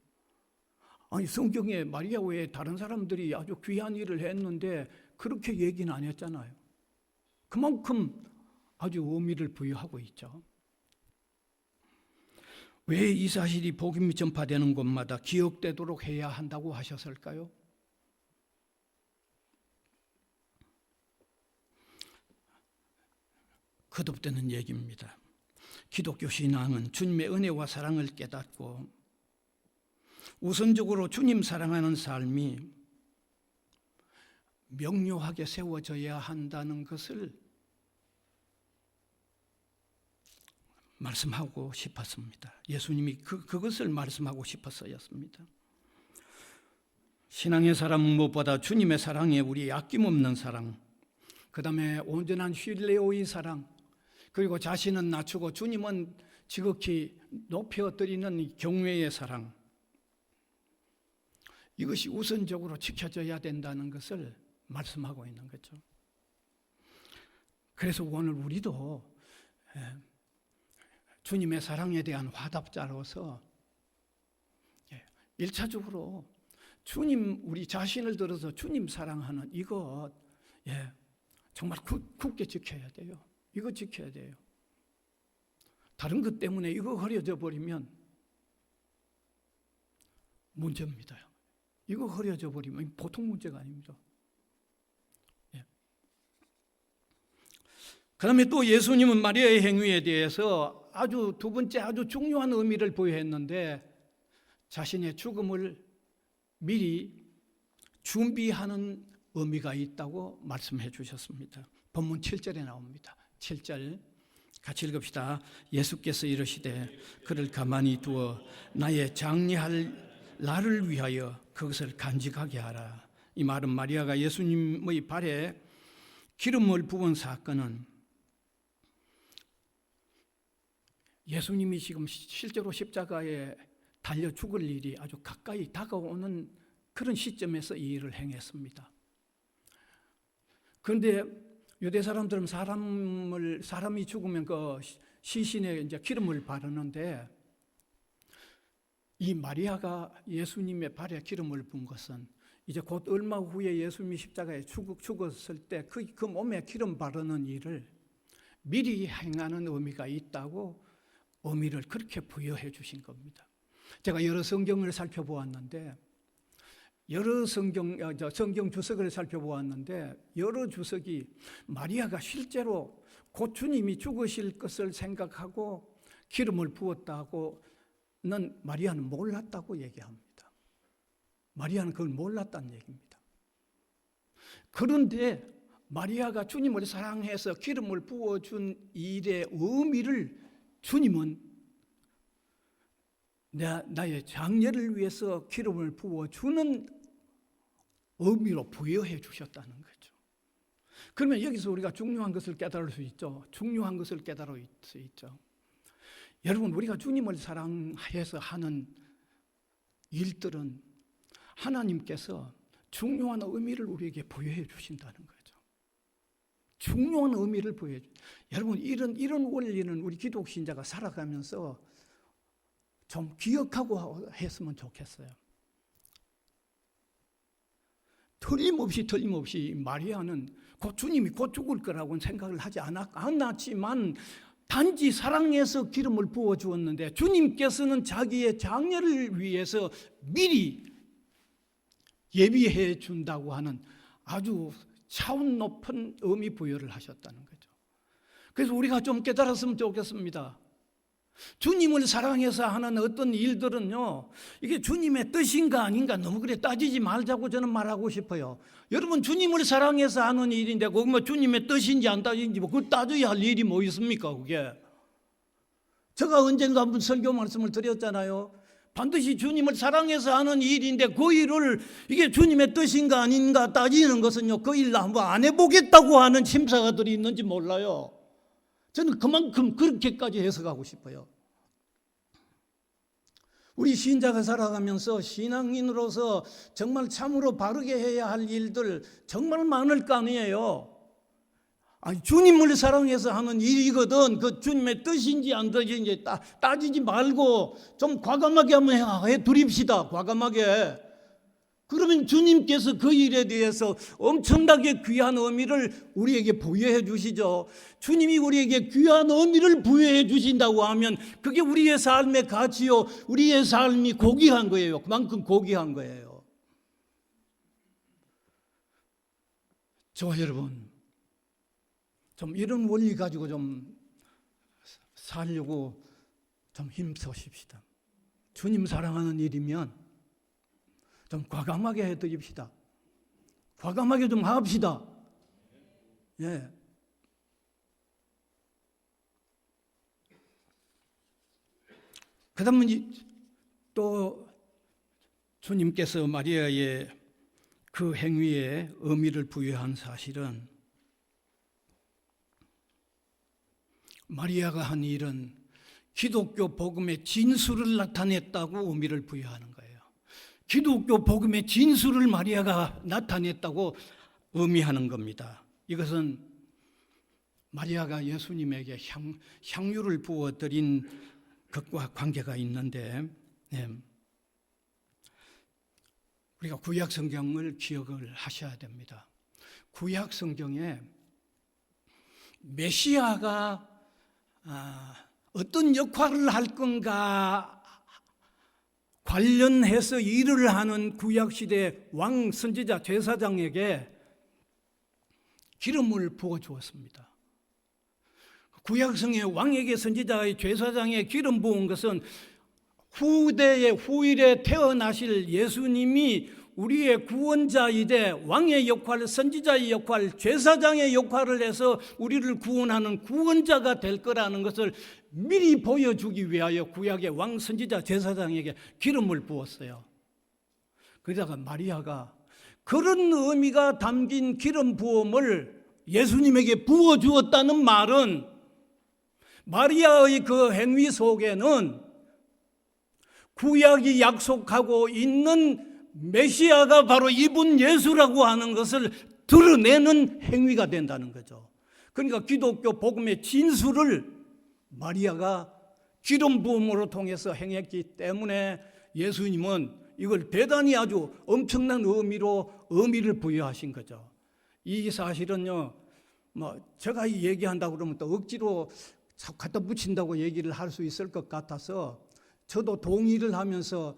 아니 성경에 마리아 외에 다른 사람들이 아주 귀한 일을 했는데 그렇게 얘기는 안 했잖아요. 그만큼 아주 의미를 부여하고 있죠. 왜 이 사실이 복음이 전파되는 곳마다 기억되도록 해야 한다고 하셨을까요? 거듭되는 얘기입니다. 기독교 신앙은 주님의 은혜와 사랑을 깨닫고 우선적으로 주님 사랑하는 삶이 명료하게 세워져야 한다는 것을 말씀하고 싶었습니다. 예수님이 그것을 말씀하고 싶어서였습니다. 신앙의 사람은 무엇보다 주님의 사랑에 우리 아낌없는 사랑, 그 다음에 온전한 신뢰의 사랑, 그리고 자신은 낮추고 주님은 지극히 높여드리는 경외의 사랑, 이것이 우선적으로 지켜져야 된다는 것을 말씀하고 있는 거죠. 그래서 오늘 우리도 주님의 사랑에 대한 화답자로서 1차적으로 주님, 우리 자신을 들어서 주님 사랑하는 이것 정말 굳게 지켜야 돼요. 이거 지켜야 돼요. 다른 것 때문에 이거 흐려져 버리면 문제입니다. 이거 흐려져 버리면 보통 문제가 아닙니다. 그다음에 또 예수님은 마리아의 행위에 대해서 아주 두 번째 아주 중요한 의미를 부여했는데 자신의 죽음을 미리 준비하는 의미가 있다고 말씀해 주셨습니다. 본문 7절에 나옵니다. 7절 같이 읽읍시다. 예수께서 이르시되 그를 가만히 두어 나의 장례할 날을 위하여 그것을 간직하게 하라. 이 말은 마리아가 예수님의 발에 기름을 부은 사건은 예수님이 지금 실제로 십자가에 달려 죽을 일이 아주 가까이 다가오는 그런 시점에서 이 일을 행했습니다. 그런데 유대 사람들은 사람이 죽으면 그 시신에 이제 기름을 바르는데 이 마리아가 예수님의 발에 기름을 분 것은 이제 곧 얼마 후에 예수님이 십자가에 죽었을 때 그 몸에 기름 바르는 일을 미리 행하는 의미가 있다고 의미를 그렇게 부여해 주신 겁니다. 제가 여러 성경을 살펴보았는데 여러 성경 주석을 살펴보았는데 여러 주석이 마리아가 실제로 곧 주님이 죽으실 것을 생각하고 기름을 부었다고는 마리아는 몰랐다고 얘기합니다. 마리아는 그걸 몰랐다는 얘기입니다. 그런데 마리아가 주님을 사랑해서 기름을 부어준 일의 의미를 주님은 나의 장례를 위해서 기름을 부어주는 의미로 부여해 주셨다는 거죠. 그러면 여기서 우리가 중요한 것을 깨달을 수 있죠. 중요한 것을 깨달을 수 있죠. 여러분, 우리가 주님을 사랑해서 하는 일들은 하나님께서 중요한 의미를 우리에게 부여해 주신다는 거죠. 중요한 의미를 부여해 주신다. 여러분, 이런 원리는 우리 기독 신자가 살아가면서 좀 기억하고 했으면 좋겠어요. 틀림없이 마리아는 주님이 곧 죽을 거라고는 생각을 하지 않았지만 단지 사랑해서 기름을 부어 주었는데 주님께서는 자기의 장례를 위해서 미리 예비해 준다고 하는 아주 차원 높은 의미 부여를 하셨다는 거죠. 그래서 우리가 좀 깨달았으면 좋겠습니다. 주님을 사랑해서 하는 어떤 일들은요, 이게 주님의 뜻인가 아닌가 너무 그래 따지지 말자고 저는 말하고 싶어요. 여러분, 주님을 사랑해서 하는 일인데 그거 뭐 주님의 뜻인지 안 따지는지 뭐 그걸 따져야 할 일이 뭐 있습니까 그게. 제가 언젠가 한번 설교 말씀을 드렸잖아요. 반드시 주님을 사랑해서 하는 일인데 그 일을 이게 주님의 뜻인가 아닌가 따지는 것은요, 그 일을 한번 안 해보겠다고 하는 심사가들이 있는지 몰라요. 저는 그만큼 그렇게까지 해석하고 싶어요. 우리 신자가 살아가면서 신앙인으로서 정말 참으로 바르게 해야 할 일들 정말 많을 거 아니에요. 주님을 사랑해서 하는 일이거든 그 주님의 뜻인지 안 뜻인지 따지지 말고 좀 과감하게 한번 해드립시다. 과감하게. 그러면 주님께서 그 일에 대해서 엄청나게 귀한 의미를 우리에게 부여해 주시죠. 주님이 우리에게 귀한 의미를 부여해 주신다고 하면 그게 우리의 삶의 가치요, 우리의 삶이 고귀한 거예요. 그만큼 고귀한 거예요. 저와 여러분, 좀 이런 원리 가지고 좀 살려고 좀 힘쓰십시다. 주님 사랑하는 일이면 좀 과감하게 해드립시다. 과감하게 좀 합시다. 예. 그 다음에 또 주님께서 마리아의 그 행위에 의미를 부여한 사실은 마리아가 한 일은 기독교 복음의 진수를 나타냈다고 의미를 부여하는 거예요. 기독교 복음의 진수를 마리아가 나타냈다고 의미하는 겁니다. 이것은 마리아가 예수님에게 향유를 부어드린 것과 관계가 있는데, 우리가 구약 성경을 기억을 하셔야 됩니다. 구약 성경에 메시아가 어떤 역할을 할 건가 관련해서 일을 하는 구약시대 왕 선지자 제사장에게 기름을 부어 주었습니다. 구약성의 왕에게 선지자의 제사장에 기름 부은 것은 후일에 태어나실 예수님이 우리의 구원자이되 왕의 역할, 선지자의 역할, 제사장의 역할을 해서 우리를 구원하는 구원자가 될 거라는 것을 미리 보여주기 위하여 구약의 왕, 선지자, 제사장에게 기름을 부었어요. 그러다가 마리아가 그런 의미가 담긴 기름 부음을 예수님에게 부어주었다는 말은 마리아의 그 행위 속에는 구약이 약속하고 있는 메시아가 바로 이분 예수라고 하는 것을 드러내는 행위가 된다는 거죠. 그러니까 기독교 복음의 진수를 마리아가 기름 부음으로 통해서 행했기 때문에 예수님은 이걸 대단히 아주 엄청난 의미를 부여하신 거죠. 이 사실은요, 제가 얘기한다고 그러면 또 억지로 갖다 붙인다고 얘기를 할 수 있을 것 같아서 저도 동의를 하면서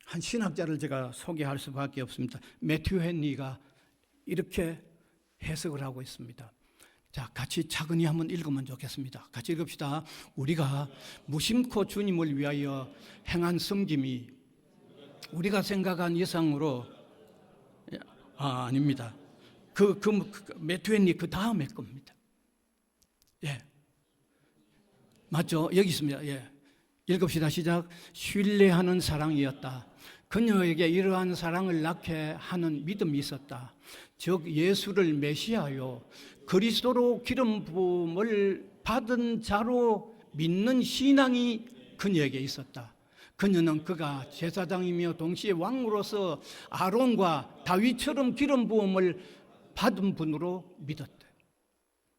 한 신학자를 제가 소개할 수밖에 없습니다. 매튜 헨리가 이렇게 해석을 하고 있습니다. 자, 같이 차근히 한번 읽으면 좋겠습니다. 같이 읽읍시다. 우리가 무심코 주님을 위하여 행한 섬김이 우리가 생각한 이상으로 아닙니다. 매튜 헨리 그 다음에 겁니다. 예, 맞죠? 여기 있습니다. 예, 읽읍시다. 시작. 신뢰하는 사랑이었다. 그녀에게 이러한 사랑을 낳게 하는 믿음이 있었다. 즉 예수를 메시아요 그리스도로 기름 부음을 받은 자로 믿는 신앙이 그녀에게 있었다. 그녀는 그가 제사장이며 동시에 왕으로서 아론과 다윗처럼 기름 부음을 받은 분으로 믿었다.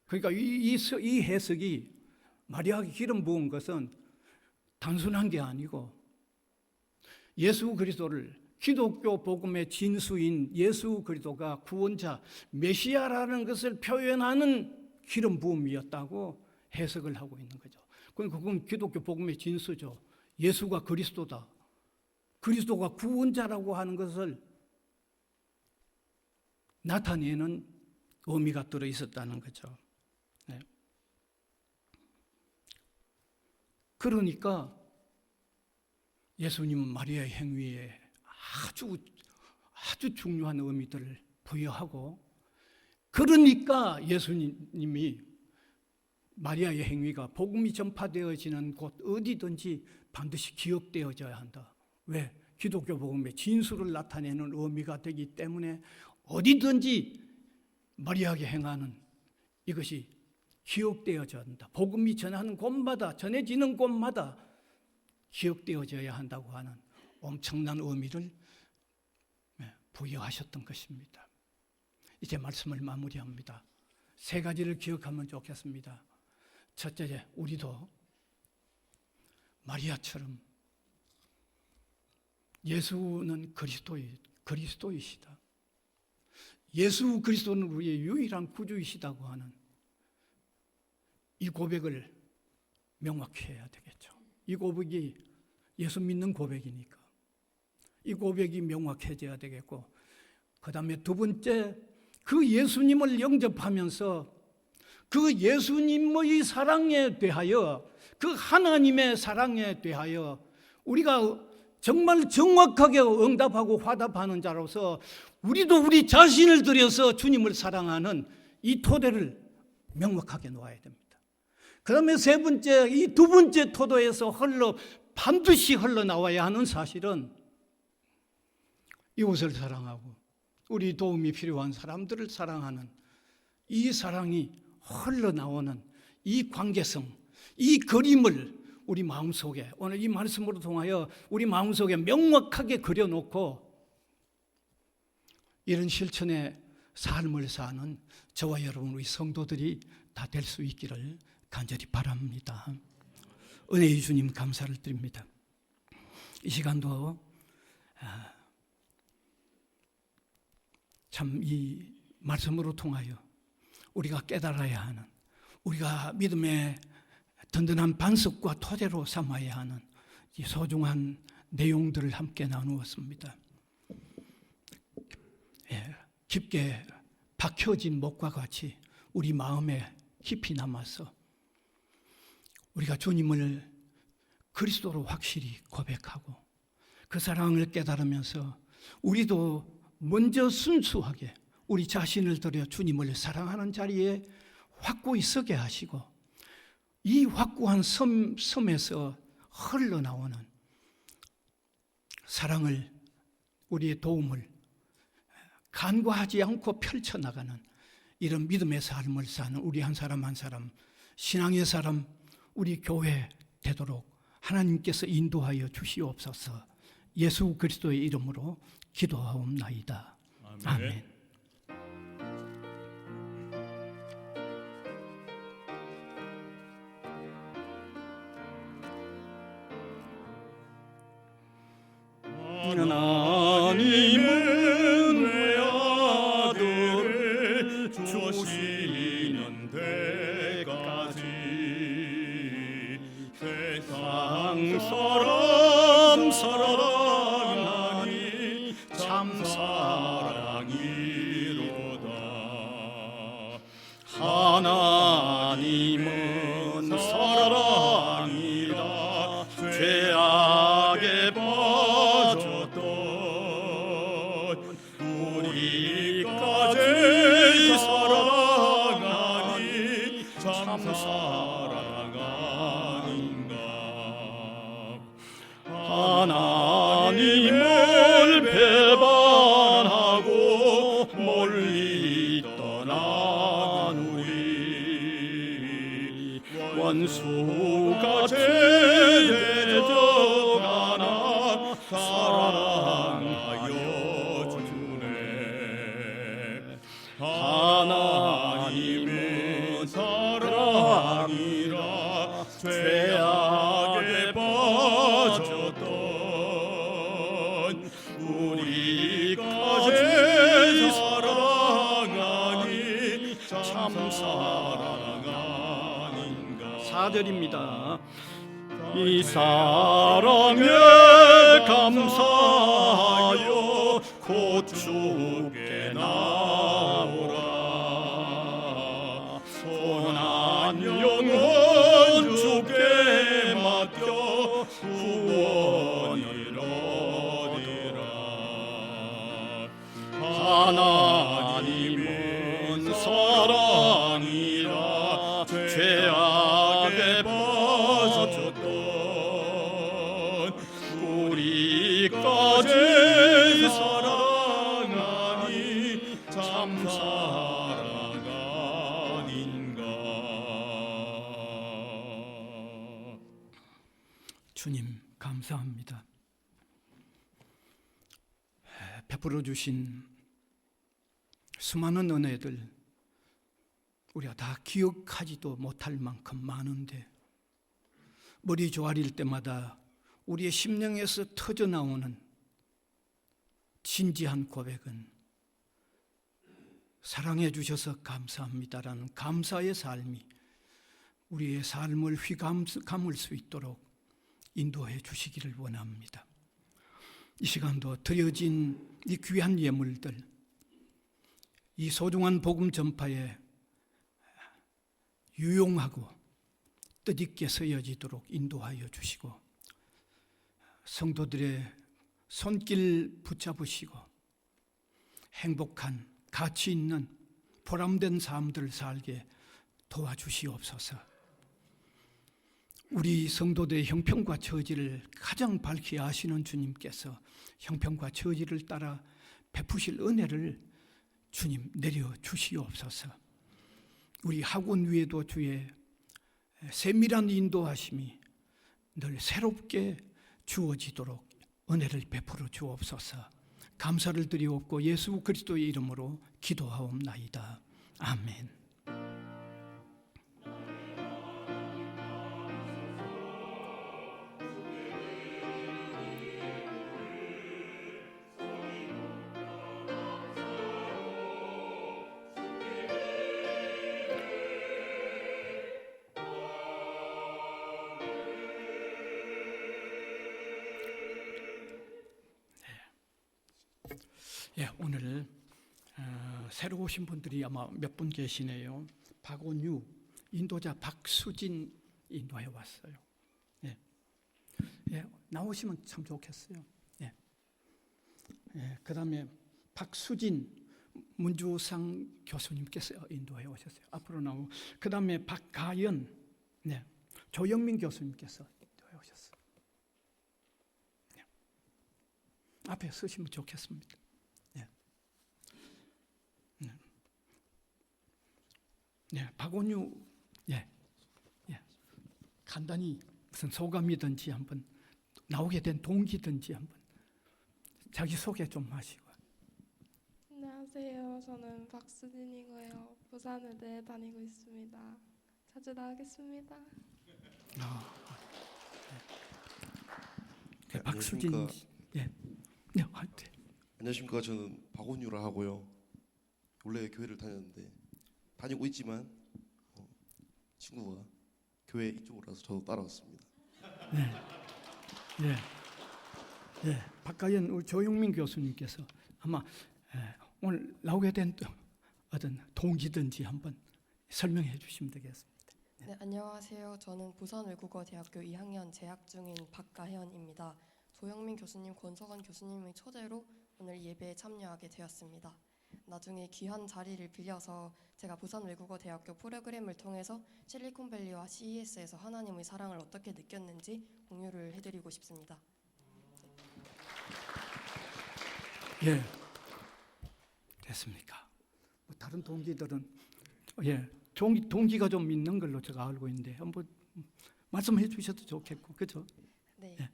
그러니까 이 해석이 마리아가 기름 부은 것은 단순한 게 아니고 예수 그리스도를 기독교 복음의 진수인 예수 그리스도가 구원자 메시아라는 것을 표현하는 기름 부음이었다고 해석을 하고 있는 거죠. 그러니까 그건 기독교 복음의 진수죠. 예수가 그리스도다. 그리스도가 구원자라고 하는 것을 나타내는 의미가 들어 있었다는 거죠. 네. 그러니까 예수님은 마리아의 행위에 아주 중요한 의미들을 부여하고, 그러니까 예수님이 마리아의 행위가 복음이 전파되어지는 곳 어디든지 반드시 기억되어져야 한다. 왜? 기독교 복음의 진수를 나타내는 의미가 되기 때문에 어디든지 마리아에게 행하는 이것이 기억되어져야 한다. 복음이 전하는 곳마다, 전해지는 곳마다 기억되어져야 한다고 하는 엄청난 의미를 부여하셨던 것입니다. 이제 말씀을 마무리합니다. 세 가지를 기억하면 좋겠습니다. 첫째, 우리도 마리아처럼 예수는 그리스도이시다. 예수 그리스도는 우리의 유일한 구주이시다고 하는 이 고백을 명확히 해야 되겠죠. 이 고백이 예수 믿는 고백이니까 이 고백이 명확해져야 되겠고, 그 다음에 두 번째, 그 예수님을 영접하면서 그 예수님의 사랑에 대하여, 그 하나님의 사랑에 대하여 우리가 정말 정확하게 응답하고 화답하는 자로서 우리도 우리 자신을 들여서 주님을 사랑하는 이 토대를 명확하게 놓아야 됩니다. 그 다음에 세 번째, 이 두 번째 토도에서 반드시 흘러나와야 하는 사실은 이웃을 사랑하고 우리 도움이 필요한 사람들을 사랑하는 이 사랑이 흘러나오는 이 관계성, 이 그림을 우리 마음속에, 오늘 이 말씀으로 통하여 우리 마음속에 명확하게 그려놓고 이런 실천의 삶을 사는 저와 여러분 우리 성도들이 다 될 수 있기를 간절히 바랍니다. 은혜의 주님 감사를 드립니다. 이 시간도 참 이 말씀으로 통하여 우리가 깨달아야 하는, 우리가 믿음의 든든한 반석과 토대로 삼아야 하는 이 소중한 내용들을 함께 나누었습니다. 깊게 박혀진 목과 같이 우리 마음에 깊이 남아서 우리가 주님을 그리스도로 확실히 고백하고 그 사랑을 깨달으면서 우리도 먼저 순수하게 우리 자신을 들여 주님을 사랑하는 자리에 확고히 서게 하시고, 이 확고한 섬에서 흘러나오는 사랑을, 우리의 도움을 간과하지 않고 펼쳐나가는 이런 믿음의 삶을 사는 우리 한 사람 한 사람, 신앙의 사람, 우리 교회 되도록 하나님께서 인도하여 주시옵소서. 예수 그리스도의 이름으로 기도하옵나이다. 아멘. 하나님은 외아들을 주시는 데까지 세상 사랑하니 참 사랑이로다. 하나님은 사랑이라 죄악에 우리까지 사랑하니 참 사랑 아닌가. 하나님을 배반하고 멀리 떠난 우리 원수가 되져가나 사랑하여 주네. 하나님은 사랑이라 죄악에 빠졌던 4절입니다. 이 사랑에 감사하여 곧 주께 나오라. 선한 영혼 주께 맡겨 구원을 얻으라. 하나님은 사랑이라 죄악에 빠졌던 우리까지 사랑하니 참 사랑 아닌가. 주님 감사합니다. 베풀어 주신 수많은 은혜들 우리가 다 기억하지도 못할 만큼 많은데 머리 조아릴 때마다 우리의 심령에서 터져나오는 진지한 고백은 사랑해 주셔서 감사합니다라는 감사의 삶이 우리의 삶을 휘감을 수 있도록 인도해 주시기를 원합니다. 이 시간도 드려진 이 귀한 예물들, 이 소중한 복음 전파에 유용하고 뜻있게 쓰여지도록 인도하여 주시고 성도들의 손길 붙잡으시고 행복한 가치 있는 보람된 삶들을 살게 도와주시옵소서. 우리 성도들의 형편과 처지를 가장 밝히 아시는 주님께서 형편과 처지를 따라 베푸실 은혜를 주님 내려 주시옵소서. 우리 학원 위에도 주의 세밀한 인도하심이 늘 새롭게 주어지도록 은혜를 베풀어 주옵소서. 감사를 드리옵고 예수 그리스도의 이름으로 기도하옵나이다. 아멘. 예, 오늘 새로 오신 분들이 아마 몇 분 계시네요. 박원유 인도자 박수진 인도해 왔어요. 예, 예, 나오시면 참 좋겠어요. 예, 예, 그다음에 박수진 문주상 교수님께서 인도해 오셨어요. 앞으로 나오고 그다음에 박가연, 네, 조영민 교수님께서 인도해 오셨어요. 예, 앞에 서시면 좋겠습니다. 네, 박원유, 예, 예, 간단히 무슨 소감이든지 한번 나오게 된 동기든지 한번 자기 소개 좀 하시고. 안녕하세요. 저는 박수진이고요. 부산의대 다니고 있습니다. 자주 나가겠습니다. 네, 박수진, 예, 네, 화이팅. 안녕하십니까. 저는 박원유라 하고요. 원래 교회를 다니고 있지만 친구가 교회 이쪽으로 와서 저도 따라왔습니다. 네, 예, 예, 박가연 우리 조용민 교수님께서 아마 오늘 나오게 된 어떤 동기든지 한번 설명해 주시면 되겠습니다. 네, 안녕하세요. 저는 부산외국어대학교 2학년 재학 중인 박가현입니다. 조영민 교수님, 권석원 교수님의 초대로 오늘 예배에 참여하게 되었습니다. 나중에 귀한 자리를 빌려서 제가 부산외국어대학교 프로그램을 통해서 실리콘밸리와 CES에서 하나님의 사랑을 어떻게 느꼈는지 공유를 해드리고 싶습니다. 예, 됐습니까? 뭐 다른 동기들은 예, 동기가 좀 있는 걸로 제가 알고 있는데 한번 말씀해 주셔도 좋겠고, 그죠? 네. 예.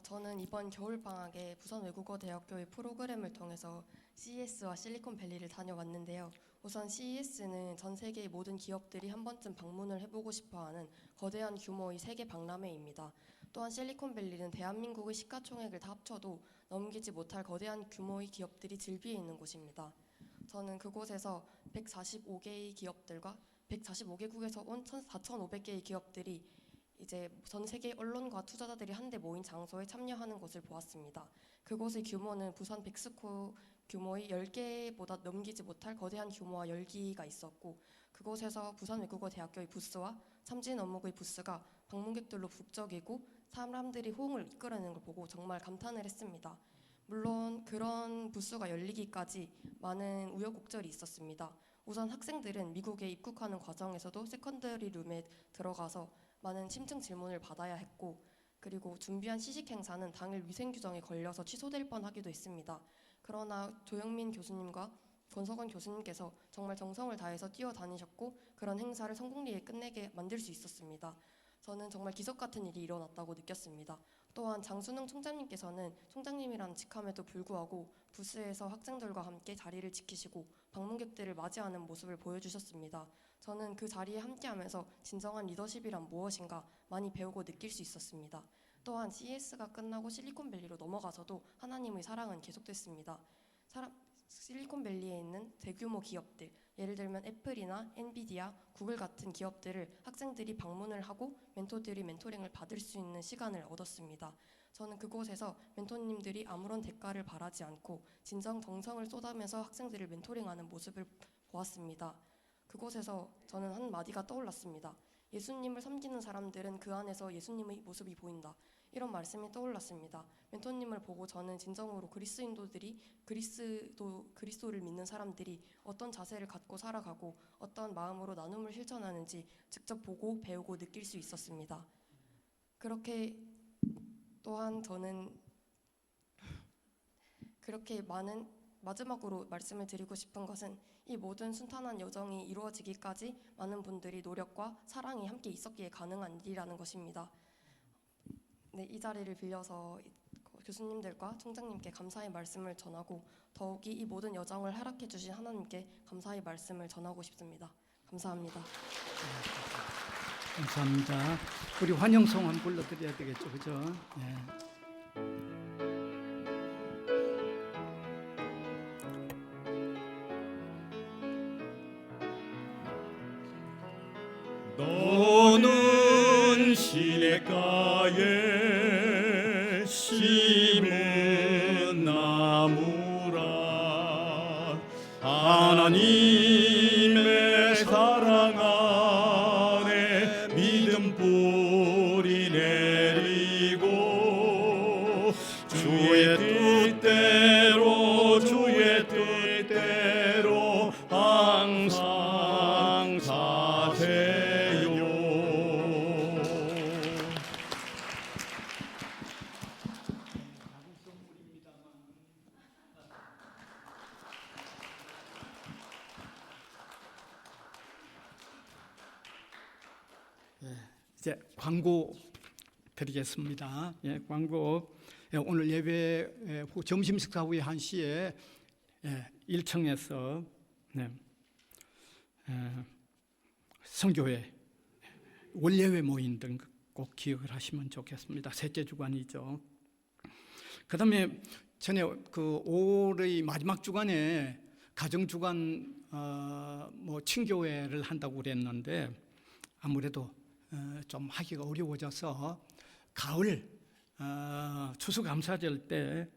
저는 이번 겨울방학에 부산외국어대학교의 프로그램을 통해서 CES와 실리콘밸리를 다녀왔는데요. 우선 CES는 전 세계의 모든 기업들이 한 번쯤 방문을 해보고 싶어하는 거대한 규모의 세계 박람회입니다. 또한 실리콘밸리는 대한민국의 시가총액을 다 합쳐도 넘기지 못할 거대한 규모의 기업들이 즐비해 있는 곳입니다. 저는 그곳에서 145개의 기업들과 145개국에서 온 4,500개의 기업들이 이제 전 세계 언론과 투자자들이 한데 모인 장소에 참여하는 것을 보았습니다. 그곳의 규모는 부산 백스코 규모의 10개보다 넘기지 못할 거대한 규모와 열기가 있었고, 그곳에서 부산외국어대학교의 부스와 참진 어묵의 부스가 방문객들로 북적이고 사람들이 호응을 이끌어내는 걸 보고 정말 감탄을 했습니다. 물론 그런 부스가 열리기까지 많은 우여곡절이 있었습니다. 우선 학생들은 미국에 입국하는 과정에서도 세컨더리 룸에 들어가서 많은 심층 질문을 받아야 했고, 그리고 준비한 시식 행사는 당일 위생 규정에 걸려서 취소될 뻔하기도 했습니다. 그러나 조영민 교수님과 권석원 교수님께서 정말 정성을 다해서 뛰어다니셨고 그런 행사를 성공리에 끝내게 만들 수 있었습니다. 저는 정말 기적 같은 일이 일어났다고 느꼈습니다. 또한 장순흥 총장님께서는 총장님이란 직함에도 불구하고 부스에서 학생들과 함께 자리를 지키시고 방문객들을 맞이하는 모습을 보여주셨습니다. 저는 그 자리에 함께하면서 진정한 리더십이란 무엇인가 많이 배우고 느낄 수 있었습니다. 또한 CES가 끝나고 실리콘밸리로 넘어가서도 하나님의 사랑은 계속됐습니다. 실리콘밸리에 있는 대규모 기업들, 예를 들면 애플이나 엔비디아, 구글 같은 기업들을 학생들이 방문을 하고 멘토들이 멘토링을 받을 수 있는 시간을 얻었습니다. 저는 그곳에서 멘토님들이 아무런 대가를 바라지 않고 진정 정성을 쏟아내면서 학생들을 멘토링하는 모습을 보았습니다. 그곳에서 저는 한 마디가 떠올랐습니다. 예수님을 섬기는 사람들은 그 안에서 예수님의 모습이 보인다. 이런 말씀이 떠올랐습니다. 멘토님을 보고 저는 진정으로 그리스도인들이 그리스도를 믿는 사람들이 어떤 자세를 갖고 살아가고 어떤 마음으로 나눔을 실천하는지 직접 보고 배우고 느낄 수 있었습니다. 그렇게 또한 저는 그렇게 많은 마지막으로 말씀을 드리고 싶은 것은 이 모든 순탄한 여정이 이루어지기까지 많은 분들이 노력과 사랑이 함께 있었기에 가능한 일이라는 것입니다. 네, 이 자리를 빌려서 교수님들과 총장님께 감사의 말씀을 전하고 더욱이 이 모든 여정을 허락해 주신 하나님께 감사의 말씀을 전하고 싶습니다. 감사합니다. 감사합니다. 우리 환영송 한번 불러드려야 되겠죠, 그죠? 네. 너는 시냇가에 심은 나무라 하나님의 사랑 안에 믿음 뿌리 내리고 주의 뜻대로 항상 사세요. 이제 광고 드리겠습니다. 예, 광고. 오늘 예배 후 점심 식사 후에 1시에 1층에서 성교회 원예회 모임 등 꼭 기억을 하시면 좋겠습니다. 셋째 주간이죠. 그다음에 전에 그 5월의 마지막 주간에 가정 주간 친교회를 한다고 그랬는데 아무래도 좀 하기가 어려워져서 가을 추수감사절 때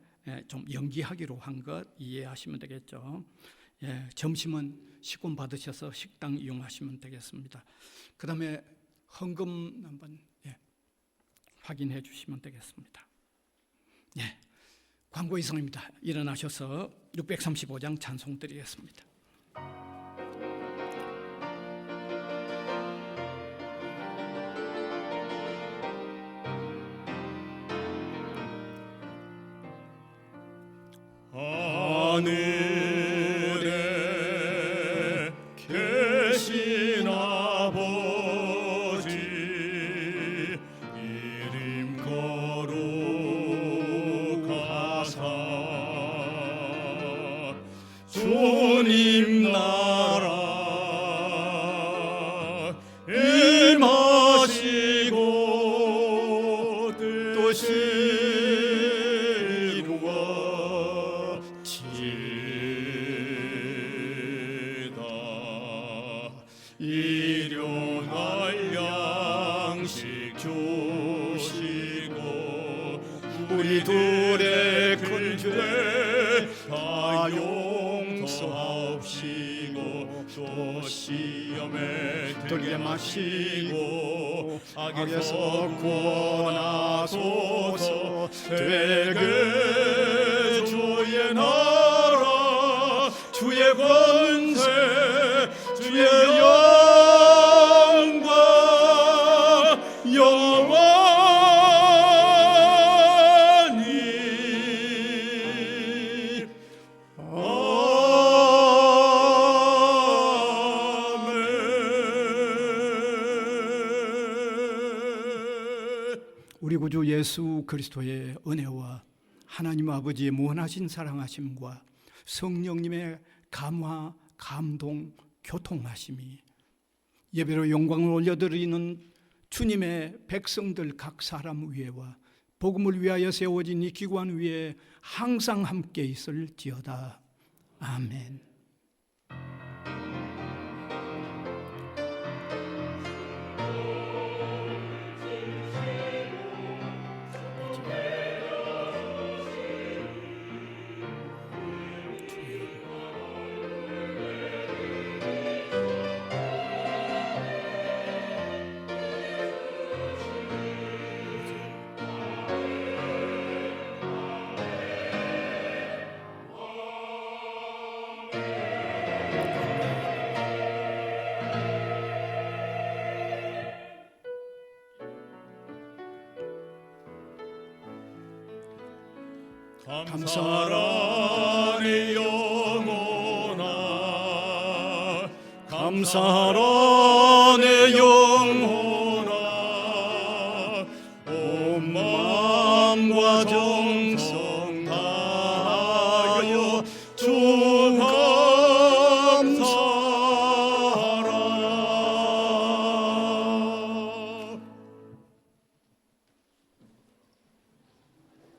좀 연기하기로 한 것 이해하시면 되겠죠. 예, 점심은 식권 받으셔서 식당 이용하시면 되겠습니다. 그 다음에 헌금 한번 확인해 주시면 되겠습니다. 예, 광고 이상입니다. 일어나셔서 635장 찬송 드리겠습니다. 하늘에 계신 아버지 이름 거룩하사 주님 이들의 큰 죄 다 용서하옵시고 또 시험에 들게 마시고 악에서 구원하소서. 되게 주의 나라 주의 권세 주의 영광 영원히 아멘. 우리 구주 예수 그리스도의 은혜와 하나님 아버지의 무한하신 사랑하심과 성령님의 감화, 감동, 교통하심이 예배로 영광을 올려드리는 주님의 백성들 각 사람 위에와 복음을 위하여 세워진 이 기관 위에 항상 함께 있을지어다. 아멘. 감사란의 영혼아 감사란의 영혼아 온